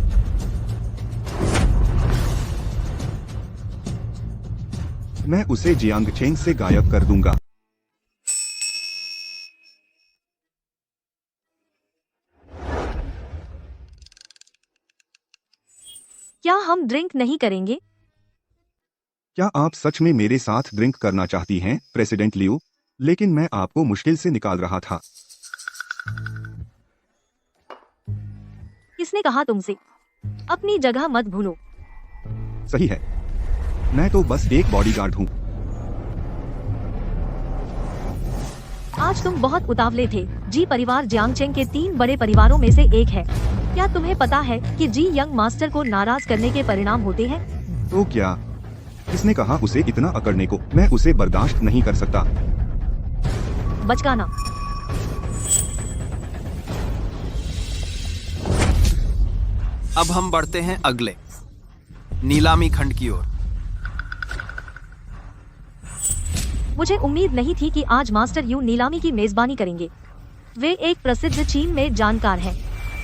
मैं उसे जियांगचेंग से गायब कर दूंगा। क्या हम ड्रिंक नहीं करेंगे? क्या आप सच में मेरे साथ ड्रिंक करना चाहती हैं, प्रेसिडेंट लियू? लेकिन मैं आपको मुश्किल से निकाल रहा था। किसने कहा तुमसे? अपनी जगह मत भूलो। सही है, मैं तो बस एक बॉडीगार्ड हूँ। आज तुम बहुत उतावले थे। जी परिवार जियांगचेंग के 3 बड़े परिवारों में से एक है। क्या तुम्हें पता है कि जी यंग मास्टर को नाराज करने के परिणाम होते हैं? तो क्या किसने कहा उसे इतना अकड़ने को? मैं उसे बर्दाश्त नहीं कर सकता। बचकाना। अब हम बढ़ते हैं अगले नीलामी खंड की ओर। मुझे उम्मीद नहीं थी कि आज मास्टर यू नीलामी की मेजबानी करेंगे। वे एक प्रसिद्ध चीन में जानकार हैं,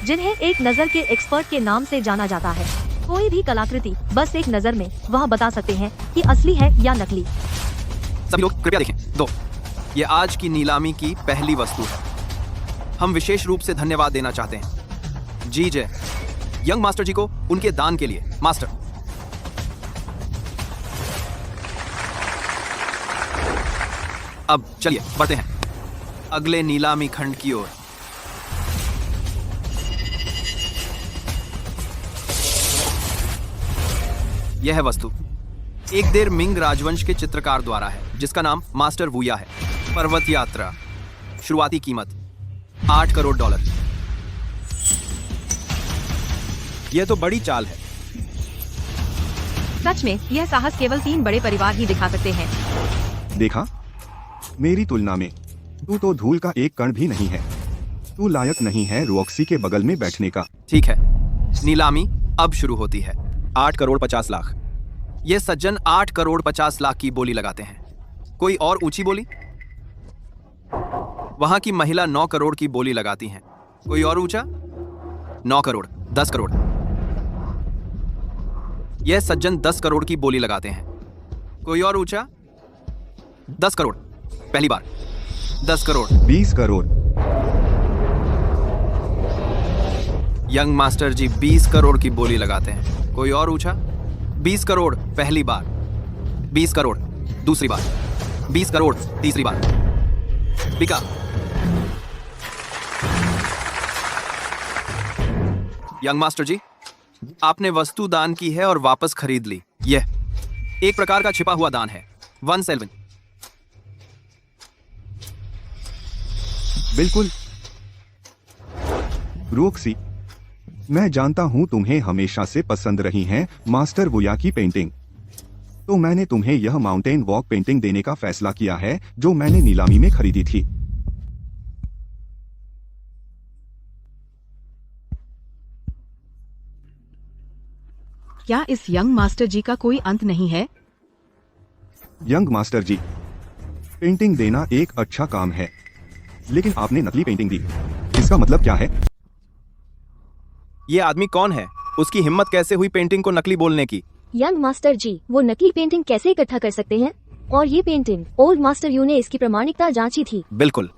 जिन्हें एक नजर के एक्सपर्ट के नाम से जाना जाता है। कोई भी कलाकृति बस एक नजर में वह बता सकते हैं कि असली है या नकली। सभी लोग कृपया देखें। 2, ये आज की नीलामी की पहली वस्तु है। हम विशेष रूप से धन्यवाद देना चाहते हैं जी जय यंग मास्टर जी को उनके दान के लिए। मास्टर, अब चलिए बढ़ते हैं अगले नीलामी खंड की ओर। यह वस्तु एक देर मिंग राजवंश के चित्रकार द्वारा है, जिसका नाम मास्टर वुया है। पर्वत यात्रा, शुरुआती कीमत $8 करोड़। यह तो बड़ी चाल है। सच में यह साहस केवल 3 बड़े परिवार ही दिखा सकते हैं। देखा, मेरी तुलना में तू तो धूल का एक कण भी नहीं है। तू लायक नहीं है रॉक्सी के बगल में बैठने का। ठीक है, नीलामी अब शुरू होती है। 8 करोड़ 50 लाख। ये सज्जन 8 करोड़ 50 लाख की बोली लगाते हैं। कोई और ऊंची बोली? वहां की महिला 9 करोड़ की बोली लगाती हैं। कोई और ऊंचा? 9 करोड़ 10 करोड़। यह सज्जन 10 करोड़ की बोली लगाते हैं। कोई और ऊंचा? 10 करोड़। पहली बार 10 करोड़। 20 करोड़। यंग मास्टर जी 20 करोड़ की बोली लगाते हैं। कोई और ऊंचा? 20 करोड़ पहली बार। 20 करोड़ दूसरी बार। 20 करोड़ तीसरी बार। बिका। यंग मास्टर जी, आपने वस्तु दान की है और वापस खरीद ली। यह एक प्रकार का छिपा हुआ दान है। 1 बिल्कुल। रॉक्सी, मैं जानता हूं तुम्हें हमेशा से पसंद रही है मास्टर वुया की पेंटिंग, तो मैंने तुम्हें यह माउंटेन वॉक पेंटिंग देने का फैसला किया है, जो मैंने नीलामी में खरीदी थी। क्या इस यंग मास्टर जी का कोई अंत नहीं है? यंग मास्टर जी, पेंटिंग देना एक अच्छा काम है, लेकिन आपने नकली पेंटिंग दी। इसका मतलब क्या है? ये आदमी कौन है? उसकी हिम्मत कैसे हुई पेंटिंग को नकली बोलने की? यंग मास्टर जी, वो नकली पेंटिंग कैसे इकट्ठा कर सकते हैं? और ये पेंटिंग ओल्ड मास्टर यू ने इसकी प्रामाणिकता जांची थी। बिल्कुल।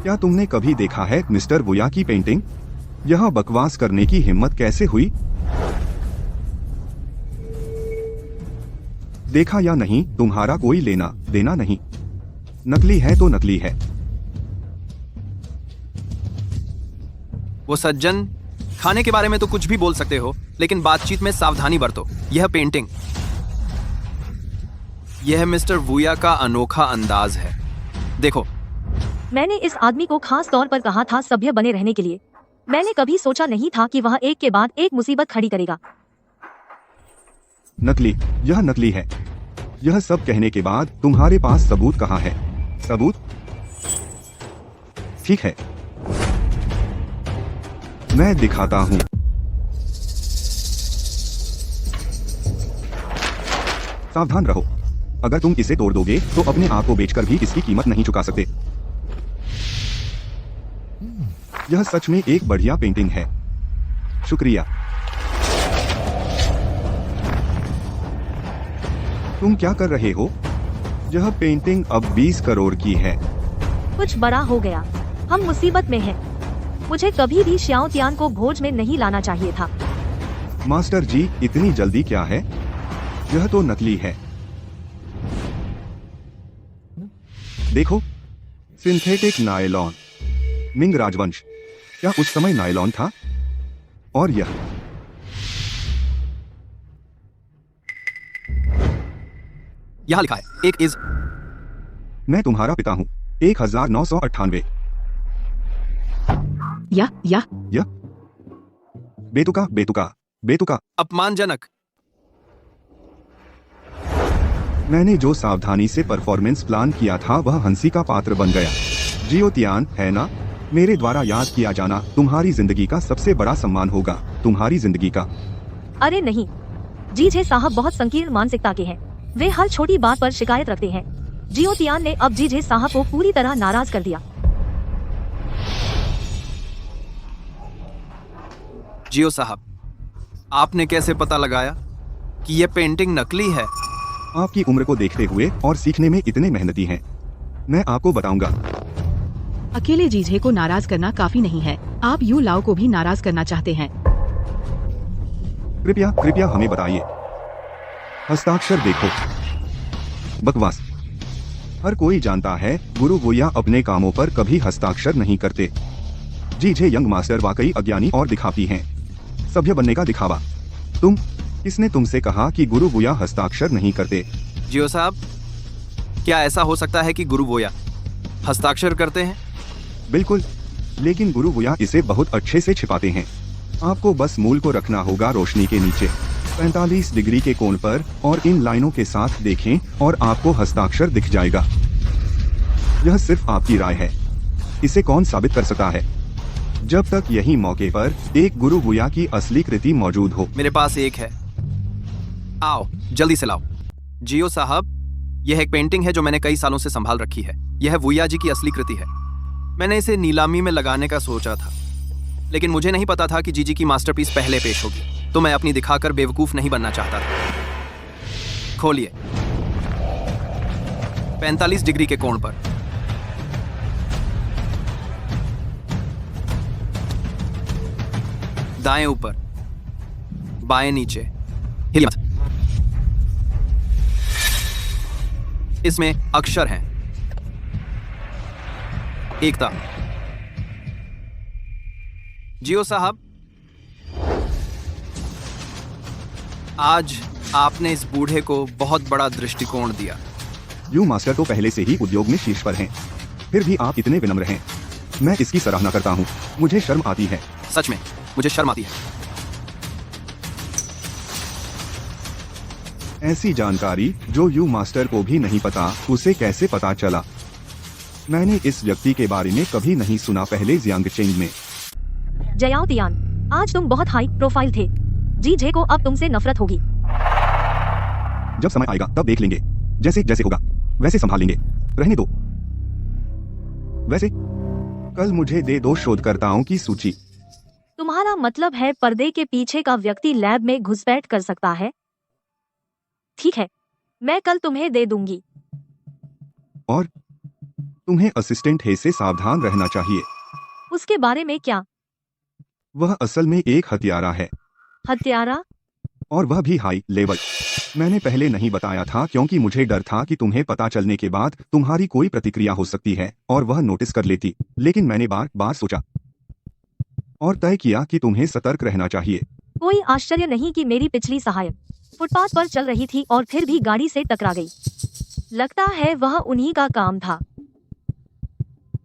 क्या तुमने कभी देखा है मिस्टर वुया की पेंटिंग? यह बकवास करने की हिम्मत कैसे हुई? देखा या नहीं, तुम्हारा कोई लेना देना नहीं। नकली है तो नकली है। वो सज्जन, खाने के बारे में तो कुछ भी बोल सकते हो, लेकिन बातचीत में सावधानी बरतो। यह पेंटिंग, यह मिस्टर वुया का अनोखा अंदाज है। देखो, मैंने इस आदमी को खास तौर पर कहा था सभ्य बने रहने के लिए। मैंने कभी सोचा नहीं था कि वह एक के बाद एक मुसीबत खड़ी करेगा। नकली, यह नकली है। यह सब कहने के बाद तुम्हारे पास सबूत कहाँ है? सबूत? ठीक है, मैं दिखाता हूँ। सावधान रहो, अगर तुम इसे तोड़ दोगे तो अपने आप को बेचकर भी इसकी कीमत नहीं चुका सकते। यह सच में एक बढ़िया पेंटिंग है। शुक्रिया। तुम क्या कर रहे हो? यह पेंटिंग अब 20 करोड़ की है। कुछ बड़ा हो गया। हम मुसीबत में हैं। मुझे कभी भी श्याओ तियान को भोज में नहीं लाना चाहिए था। मास्टर जी, इतनी जल्दी क्या है? यह तो नकली है। देखो, सिंथेटिक नायलॉन। मिंग राजवंश, क्या उस समय नायलॉन था? और यह यहाँ लिखा है, एक इज। मैं तुम्हारा पिता हूँ। 1998। या बेतुका बेतुका। बेतुका। अपमानजनक। मैंने जो सावधानी से परफॉर्मेंस प्लान किया था वह हंसी का पात्र बन गया। जियो तियान, है ना? मेरे द्वारा याद किया जाना तुम्हारी जिंदगी का सबसे बड़ा सम्मान होगा, तुम्हारी जिंदगी का। अरे नहीं, जीजे साहब बहुत संकीर्ण मानसिकता के हैं। वे हर छोटी बात पर शिकायत रखते हैं। जियो तियान ने अब जीजे साहब को पूरी तरह नाराज कर दिया। जियो साहब, आपने कैसे पता लगाया कि यह पेंटिंग नकली है? आपकी उम्र को देखते हुए और सीखने में इतने मेहनती हैं। मैं आपको बताऊंगा। अकेले जीजे को नाराज करना काफी नहीं है, आप यू लाओ को भी नाराज करना चाहते हैं। कृपया कृपया हमें बताइए। हस्ताक्षर देखो। बकवास। हर कोई जानता है गुरु वोया अपने कामों पर कभी हस्ताक्षर नहीं करते। जीजे यंग मास्टर वाकई अज्ञानी और दिखाती हैं। सभ्य बनने का दिखावा। किसने तुमसे कहा कि गुरु वोया हस्ताक्षर नहीं करते? जियो साहब, क्या ऐसा हो सकता है कि गुरु वोया हस्ताक्षर करते हैं? बिल्कुल, लेकिन गुरु वोया इसे बहुत अच्छे से छिपाते हैं। आपको बस मूल को रखना होगा रोशनी के नीचे 45 डिग्री के कोण पर और इन लाइनों के साथ देखें और आपको हस्ताक्षर दिख जाएगा। यह सिर्फ आपकी राय है, इसे कौन साबित कर सकता है? जब तक यही मौके पर एक गुरु वोया की असली कृति मौजूद हो। मेरे पास एक है, आओ जल्दी से लाओ। जियो साहब, यह एक पेंटिंग है जो मैंने कई सालों से संभाल रखी है। यह वोया जी की असली कृति है। मैंने इसे नीलामी में लगाने का सोचा था, लेकिन मुझे नहीं पता था कि जीजी की मास्टरपीस पहले पेश होगी, तो मैं अपनी दिखाकर बेवकूफ नहीं बनना चाहता था। खोलिए। 45 डिग्री के कोण पर। दाएं ऊपर, बाएं नीचे। हिलिए मत। इसमें अक्षर हैं। एकता। जियो साहब, आज आपने इस बूढ़े को बहुत बड़ा दृष्टिकोण दिया। यू मास्टर तो पहले से ही उद्योग में शीर्ष पर हैं, फिर भी आप इतने विनम्र हैं। मैं इसकी सराहना करता हूँ। मुझे शर्म आती है। सच में मुझे शर्म आती है। ऐसी जानकारी जो यू मास्टर को भी नहीं पता, उसे कैसे पता चला? मैंने इस व्यक्ति के बारे में कभी नहीं सुना पहले जियांगचेंग में। जयाओ तियान, आज तुम बहुत हाई प्रोफाइल थे। जीजे को अब तुमसे नफरत होगी। जब समय आएगा तब देख लेंगे। जैसे जैसे होगा वैसे संभाल लेंगे। रहने दो। वैसे कल मुझे दे दो शोधकर्ताओं की सूची। तुम्हारा मतलब है पर्दे के पीछे का व्यक्ति लैब में घुसपैठ कर सकता है? ठीक है, मैं कल तुम्हें दे दूंगी। और तुम्हें असिस्टेंट हे से सावधान रहना चाहिए। उसके बारे में क्या? वह असल में एक हत्यारा है। हत्यारा? और वह भी हाई लेवल। मैंने पहले नहीं बताया था क्योंकि मुझे डर था कि तुम्हें पता चलने के बाद तुम्हारी कोई प्रतिक्रिया हो सकती है और वह नोटिस कर लेती, लेकिन मैंने बार बार सोचा और तय किया कि तुम्हें सतर्क रहना चाहिए। कोई आश्चर्य नहीं कि मेरी पिछली सहायक फुटपाथ पर चल रही थी और फिर भी गाड़ी से टकरा गई। लगता है वह उन्हीं का काम था।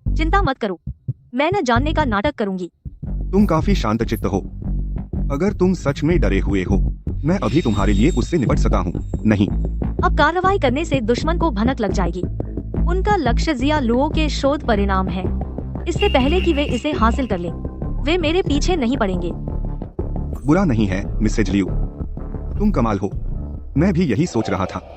चिंता मत करो, मैं न जानने का नाटक करूंगी। तुम काफी शांतचित्त हो। अगर तुम सच में डरे हुए हो, मैं अभी तुम्हारे लिए उससे निपट सका हूँ। नहीं, अब कार्रवाई करने से दुश्मन को भनक लग जाएगी। उनका लक्ष्य जिया लुओ के शोध परिणाम है। इससे पहले कि वे इसे हासिल कर लें, वे मेरे पीछे नहीं पड़ेंगे। बुरा नहीं है मिसेज लियू, तुम कमाल हो। मैं भी यही सोच रहा था।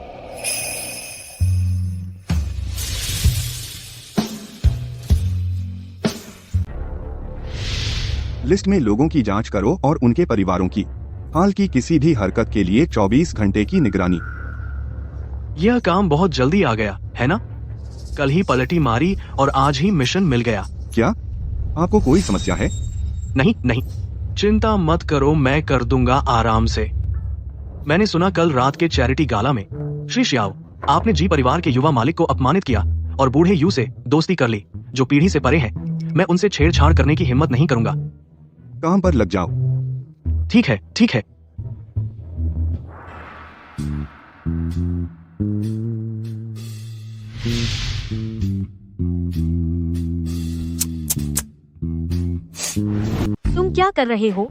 लिस्ट में लोगों की जांच करो और उनके परिवारों की। हाल की किसी भी हरकत के लिए 24 घंटे की निगरानी। यह काम बहुत जल्दी आ गया है ना? कल ही पलटी मारी और आज ही मिशन मिल गया। क्या आपको कोई समस्या है? नहीं नहीं, चिंता मत करो, मैं कर दूंगा आराम से। मैंने सुना कल रात के चैरिटी गाला में श्री श्याओ, आपने जी परिवार के युवा मालिक को अपमानित किया और बूढ़े यू से दोस्ती कर ली जो पीढ़ी से परे है। मैं उनसे छेड़छाड़ करने की हिम्मत नहीं करूंगा। काम पर लग जाओ। ठीक है, ठीक है। तुम क्या कर रहे हो?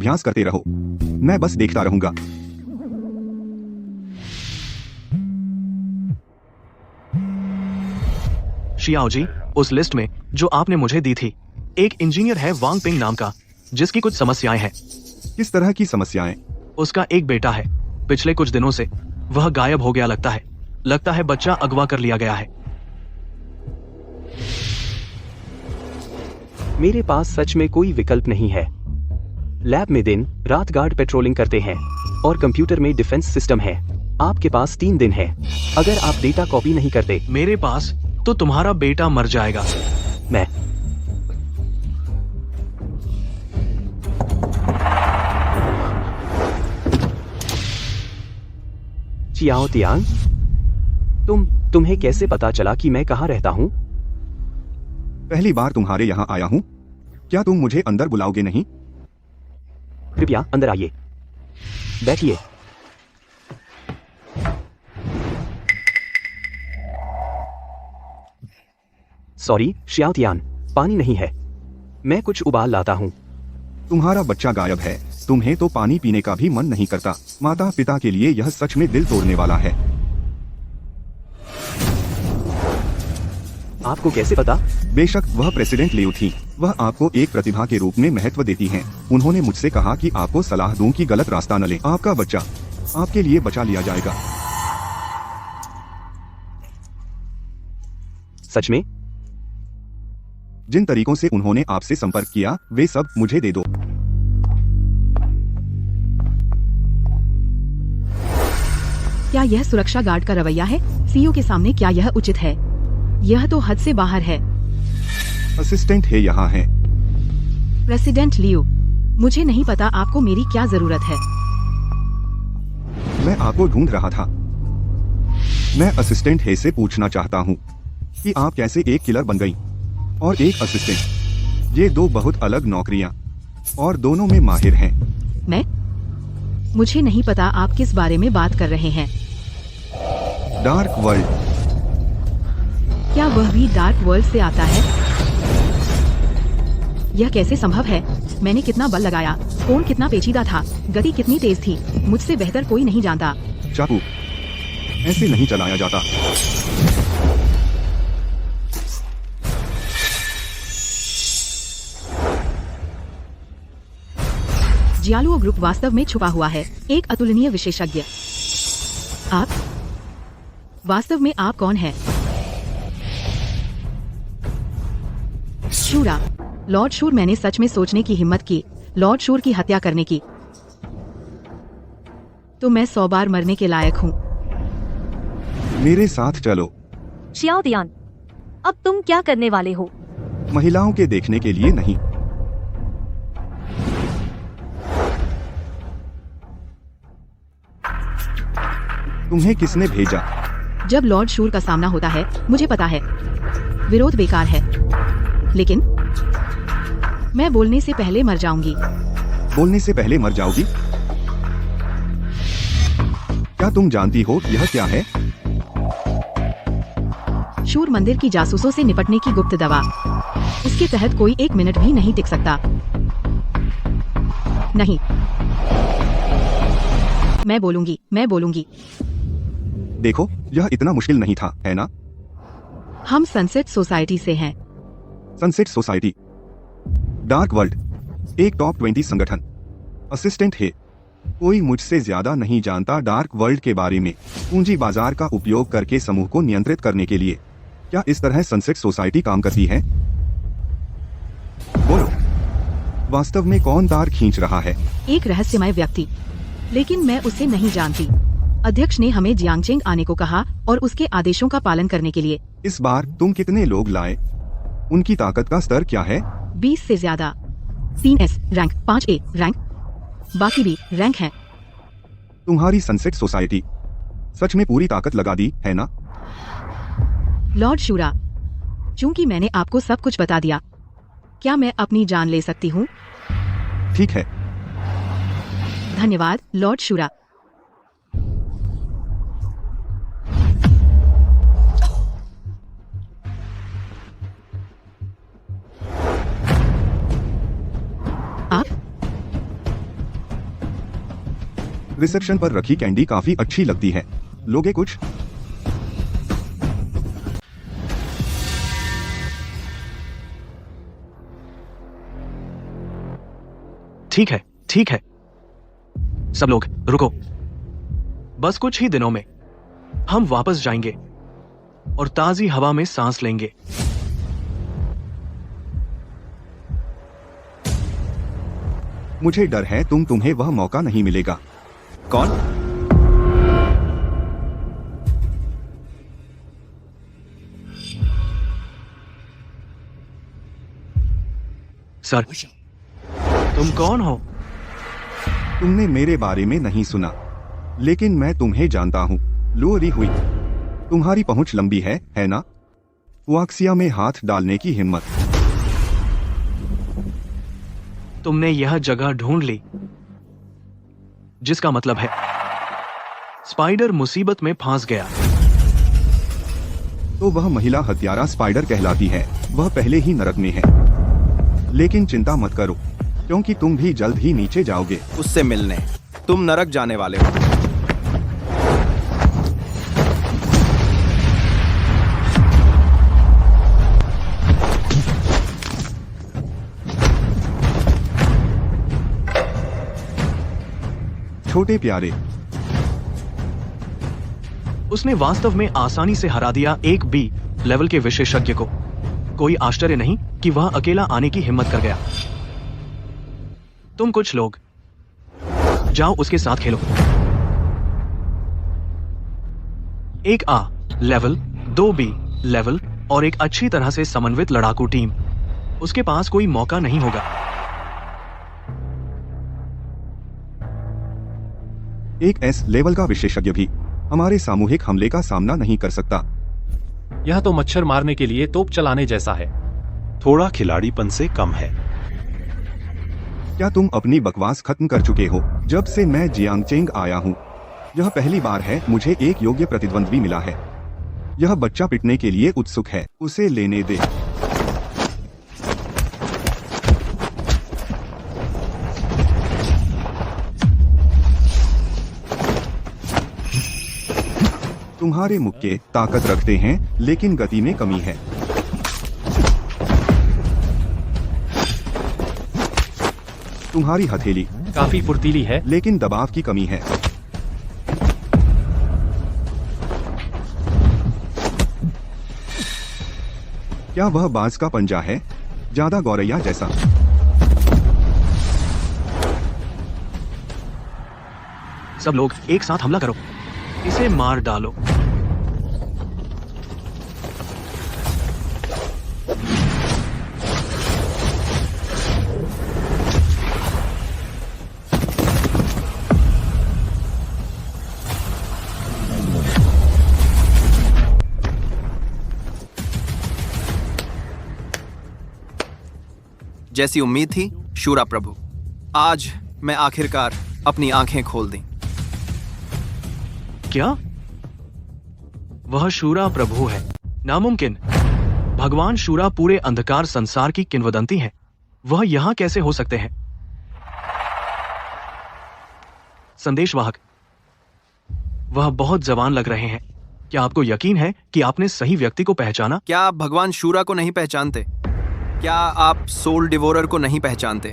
अभ्यास करते रहो, मैं बस देखता रहूंगा। शियाओ जी, उस लिस्ट में जो आपने मुझे दी थी, एक इंजीनियर है वांग पिंग नाम का, जिसकी कुछ समस्याएं हैं। किस तरह की समस्याएं? उसका एक बेटा है, पिछले कुछ दिनों से वह गायब हो गया लगता है बच्चा अगवा कर लिया गया है। मेरे पास सच में कोई विकल्प नहीं है। लैब में दिन रात गार्ड पेट्रोलिंग करते हैं और कंप्यूटर में डिफेंस सिस्टम है। आपके पास 3 दिन है। अगर आप डेटा कॉपी नहीं करते, मेरे पास तो तुम्हारा बेटा मर जाएगा। मैं चियाओ तियांग, तुम्हें कैसे पता चला कि मैं कहाँ रहता हूँ? पहली बार तुम्हारे यहाँ आया हूँ, क्या तुम मुझे अंदर बुलाओगे नहीं? कृपया अंदर आइए, बैठिए। सॉरी शियाओ तियान, पानी नहीं है, मैं कुछ उबाल लाता हूँ। तुम्हारा बच्चा गायब है, तुम्हें तो पानी पीने का भी मन नहीं करता। माता पिता के लिए यह सच में दिल तोड़ने वाला है। आपको कैसे पता? बेशक वह प्रेसिडेंट लियू थी, वह आपको एक प्रतिभा के रूप में महत्व देती हैं। उन्होंने मुझसे कहा कि आपको सलाह दूं कि गलत रास्ता न लें। आपका बच्चा आपके लिए बचा लिया जाएगा। सच में? जिन तरीकों से उन्होंने आपसे संपर्क किया, वे सब मुझे दे दो। क्या यह सुरक्षा गार्ड का रवैया है? सीईओ के सामने क्या यह उचित है? यह तो हद से बाहर है। असिस्टेंट है यहाँ है। प्रेसिडेंट लियू, मुझे नहीं पता आपको मेरी क्या जरूरत है। मैं आपको ढूंढ रहा था। मैं असिस्टेंट है से पूछना चाहता हूँ कि आप कैसे एक किलर बन गई और एक असिस्टेंट। ये 2 बहुत अलग नौकरियाँ और दोनों में माहिर हैं। मुझे नहीं पता आप किस बारे में बात कर रहे हैं। Dark world. क्या वह भी डार्क वर्ल्ड से आता है? यह कैसे संभव है? मैंने कितना बल लगाया, फोन कितना पेचीदा था, गति कितनी तेज थी, मुझसे बेहतर कोई नहीं जानता। चाकू ऐसे नहीं चलाया जाता। जियालुओ ग्रुप वास्तव में छुपा हुआ है, एक अतुलनीय विशेषज्ञ। आप वास्तव में आप कौन हैं? शूरा, लॉर्ड शूर। मैंने सच में सोचने की हिम्मत की लॉर्ड शूर की हत्या करने की, तो मैं 100 बार मरने के लायक हूँ। मेरे साथ चलो। शियाओ तियान, अब तुम क्या करने वाले हो? महिलाओं के देखने के लिए नहीं। तुम्हें किसने भेजा? जब लॉर्ड शूर का सामना होता है, मुझे पता है विरोध बेकार है, लेकिन मैं बोलने से पहले मर जाऊंगी। बोलने से पहले मर जाओगी? क्या तुम जानती हो यह क्या है? शूर मंदिर की जासूसों से निपटने की गुप्त दवा। इसके तहत कोई 1 मिनट भी नहीं टिक सकता। नहीं, मैं बोलूंगी। देखो, यह इतना मुश्किल नहीं था, है ना? हम सनसेट सोसाइटी से हैं। सनसेट सोसाइटी, डार्क वर्ल्ड, एक टॉप 20 संगठन। असिस्टेंट है। कोई मुझसे ज्यादा नहीं जानता डार्क वर्ल्ड के बारे में। पूंजी बाजार का उपयोग करके समूह को नियंत्रित करने के लिए। क्या इस तरह सनसेट सोसाइटी काम करती है? बोलो, वास्तव में कौन तार खींच रहा है? एक रहस्यमय व्यक्ति, लेकिन मैं उसे नहीं जानती। अध्यक्ष ने हमें जियांगचेंग आने को कहा और उसके आदेशों का पालन करने के लिए। इस बार तुम कितने लोग लाए? उनकी ताकत का स्तर क्या है? 20 से ज्यादा। 3S रैंक, 5A रैंक, बाकी भी रैंक हैं। तुम्हारी सनसेट सोसाइटी सच में पूरी ताकत लगा दी है ना? लॉर्ड शूरा, चूंकि मैंने आपको सब कुछ बता दिया, क्या मैं अपनी जान ले सकती हूँ? ठीक है। धन्यवाद लॉर्ड शूरा। रिसेप्शन पर रखी कैंडी काफी अच्छी लगती है, लोगे कुछ? ठीक है, ठीक है। सब लोग रुको। बस कुछ ही दिनों में हम वापस जाएंगे और ताजी हवा में सांस लेंगे। मुझे डर है तुम्हें वह मौका नहीं मिलेगा। कौन? सर, तुम कौन हो? तुमने मेरे बारे में नहीं सुना, लेकिन मैं तुम्हें जानता हूँ। लुओ हुई, तुम्हारी पहुंच लंबी है ना? वॉक्सिया में हाथ डालने की हिम्मत। तुमने यह जगह ढूंढ ली, जिसका मतलब है स्पाइडर मुसीबत में फंस गया। तो वह महिला हत्यारा स्पाइडर कहलाती है। वह पहले ही नरक में है। लेकिन चिंता मत करो, क्योंकि तुम भी जल्द ही नीचे जाओगे। उससे मिलने तुम नरक जाने वाले हो। छोटे प्यारे, उसने वास्तव में आसानी से हरा दिया एक बी लेवल के विशेषज्ञ को। कोई आश्चर्य नहीं कि वह अकेला आने की हिम्मत कर गया। तुम कुछ लोग जाओ उसके साथ खेलो। एक A लेवल, 2 B लेवल और एक अच्छी तरह से समन्वित लड़ाकू टीम। उसके पास कोई मौका नहीं होगा। एक S लेवल का विशेषज्ञ भी हमारे सामूहिक हमले का सामना नहीं कर सकता। यह तो मच्छर मारने के लिए तोप चलाने जैसा है। थोड़ा खिलाड़ीपन से कम है। क्या तुम अपनी बकवास खत्म कर चुके हो? जब से मैं जियांगचेंग आया हूँ, यह पहली बार है मुझे एक योग्य प्रतिद्वंद्वी मिला है। यह बच्चा पिटने के लिए उत्सुक है, उसे लेने दे। तुम्हारे मुक्के ताकत रखते हैं, लेकिन गति में कमी है। तुम्हारी हथेली काफी फुर्तीली है, लेकिन दबाव की कमी है। क्या वह बाज का पंजा है? ज्यादा गौरैया जैसा। सब लोग एक साथ हमला करो, इसे मार डालो। जैसी उम्मीद थी शूरा प्रभु, आज मैं आखिरकार अपनी आंखें खोल दी। क्या? वह शूरा प्रभु है? नामुमकिन। भगवान शूरा पूरे अंधकार संसार की किंवदंती हैं। वह यहां कैसे हो सकते हैं? संदेशवाहक, वह बहुत जवान लग रहे हैं। क्या आपको यकीन है कि आपने सही व्यक्ति को पहचाना? क्या आप भगवान शूरा को नहीं पहचानते? क्या आप सोल डिवोरर को नहीं पहचानते?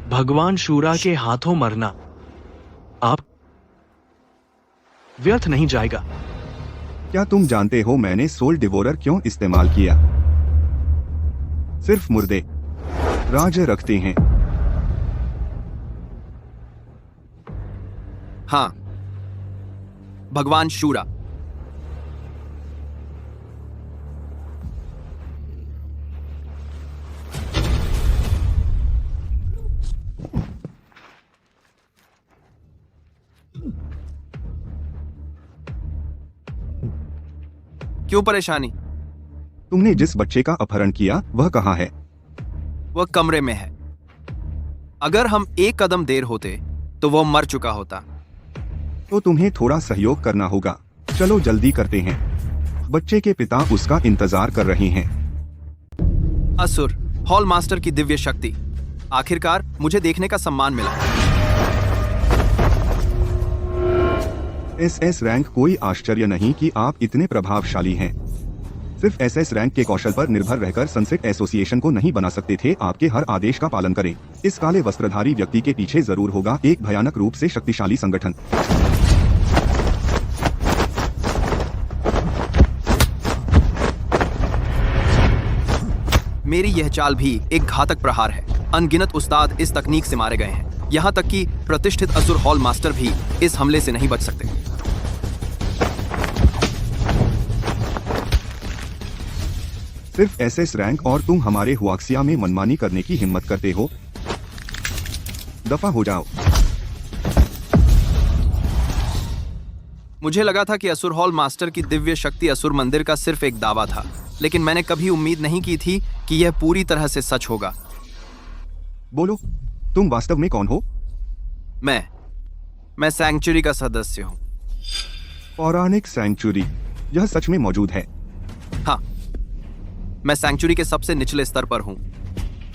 भगवान शूरा के हाथों मरना आप व्यर्थ नहीं जाएगा। क्या तुम जानते हो मैंने सोल डिवोरर क्यों इस्तेमाल किया? सिर्फ मुर्दे राज रखते हैं। हाँ, भगवान शूरा। क्यों परेशानी? तुमने जिस बच्चे का अपहरण किया वह कहाँ है? वह कमरे में है। अगर हम एक कदम देर होते तो वह मर चुका होता। तो तुम्हें थोड़ा सहयोग करना होगा। चलो जल्दी करते हैं। बच्चे के पिता उसका इंतजार कर रहे हैं। असुर, हॉल मास्टर की दिव्य शक्ति। आखिरकार मुझे देखने का सम्मान मिला। SS रैंक कोई आश्चर्य नहीं कि आप इतने प्रभावशाली हैं। सिर्फ SS रैंक के कौशल पर निर्भर रहकर सनसेट एसोसिएशन को नहीं बना सकते थे। आपके हर आदेश का पालन करें। इस काले वस्त्रधारी व्यक्ति के पीछे जरूर होगा एक भयानक रूप से शक्तिशाली संगठन। मेरी यह चाल भी एक घातक प्रहार है। अनगिनत उस्ताद इस तकनीक से मारे गए हैं। यहाँ तक कि प्रतिष्ठित असुर हॉल मास्टर भी इस हमले से नहीं बच सकते। सिर्फ SS रैंक और तुम हमारे हुआक्सिया में मनमानी करने की हिम्मत करते हो। दफा हो जाओ। मुझे लगा था कि असुर हॉल मास्टर की दिव्य शक्ति असुर मंदिर का सिर्फ एक दावा था, लेकिन मैंने कभी उम्मीद नहीं की थी कि यह पूरी तरह से सच होगा। बोलो, तुम वास्तव में कौन हो? मैं सैंक्चुरी का सदस्य हूँ। पौराणिक सैंक्चुरी, यह सच में मौजूद है? हाँ, मैं सैंक्चुरी के सबसे निचले स्तर पर हूँ।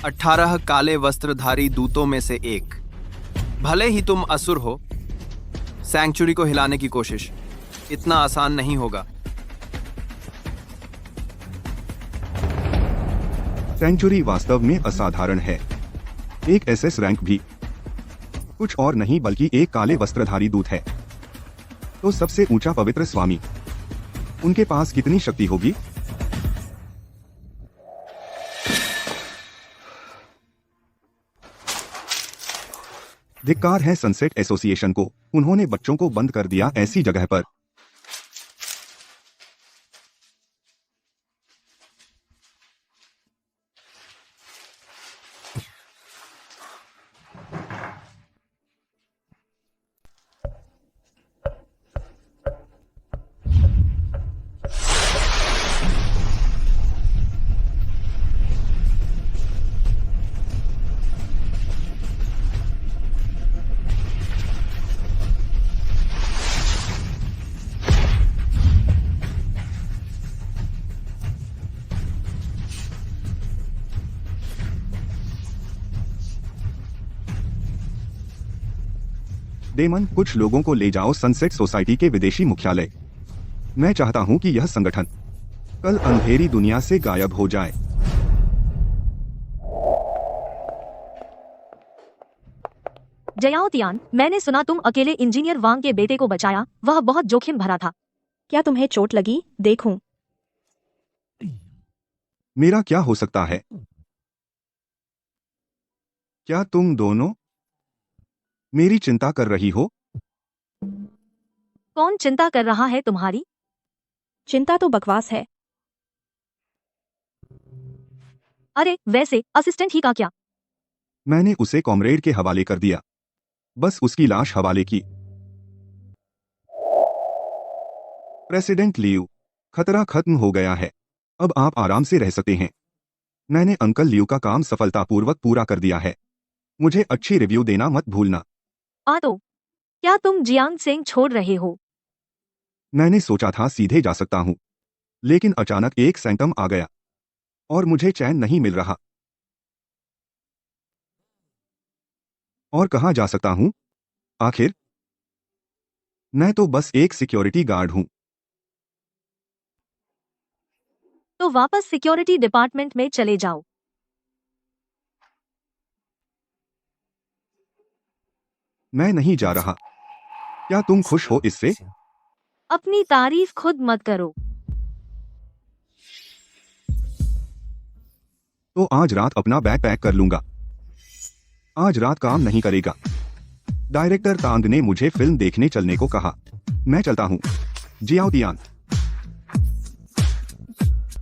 18 काले वस्त्रधारी दूतों में से एक। भले ही तुम असुर हो, सैंक्चुरी को हिलाने की कोशिश इतना आसान नहीं होगा। सैंक्चुरी वास्तव में असाधारण है। एक SS रैंक भी कुछ और नहीं बल्कि एक काले वस्त्रधारी दूत है। तो सबसे ऊंचा पवित्र स्वामी, उनके पास कितनी शक्ति होगी? धिक्कार है सनसेट एसोसिएशन को। उन्होंने बच्चों को बंद कर दिया ऐसी जगह पर। डेमन, कुछ लोगों को ले जाओ सनसेट सोसाइटी के विदेशी मुख्यालय। मैं चाहता हूं कि यह संगठन कल अंधेरी दुनिया से गायब हो जाए। जयाओतियान, मैंने सुना तुम अकेले इंजीनियर वांग के बेटे को बचाया। वह बहुत जोखिम भरा था। क्या तुम्हें चोट लगी? देखूं। मेरा क्या हो सकता है? क्या तुम दोनों मेरी चिंता कर रही हो? कौन चिंता कर रहा है तुम्हारी? चिंता तो बकवास है। अरे वैसे असिस्टेंट ही का क्या? मैंने उसे कॉमरेड के हवाले कर दिया। बस उसकी लाश हवाले की। प्रेसिडेंट लियू, खतरा खत्म हो गया है। अब आप आराम से रह सकते हैं। मैंने अंकल लियू का काम सफलतापूर्वक पूरा कर दिया है। मुझे अच्छी रिव्यू देना मत भूलना। तो क्या तुम जियांग सेंग छोड़ रहे हो? मैंने सोचा था सीधे जा सकता हूं, लेकिन अचानक एक सैंटम आ गया और मुझे चैन नहीं मिल रहा। और कहां जा सकता हूं आखिर? मैं तो बस एक सिक्योरिटी गार्ड हूं। तो वापस सिक्योरिटी डिपार्टमेंट में चले जाओ। मैं नहीं जा रहा। क्या तुम खुश हो इससे? अपनी तारीफ खुद मत करो। तो आज रात अपना बैग पैक कर लूंगा। आज रात काम नहीं करेगा। डायरेक्टर तांग ने मुझे फिल्म देखने चलने को कहा। मैं चलता हूं। जियाओतियान।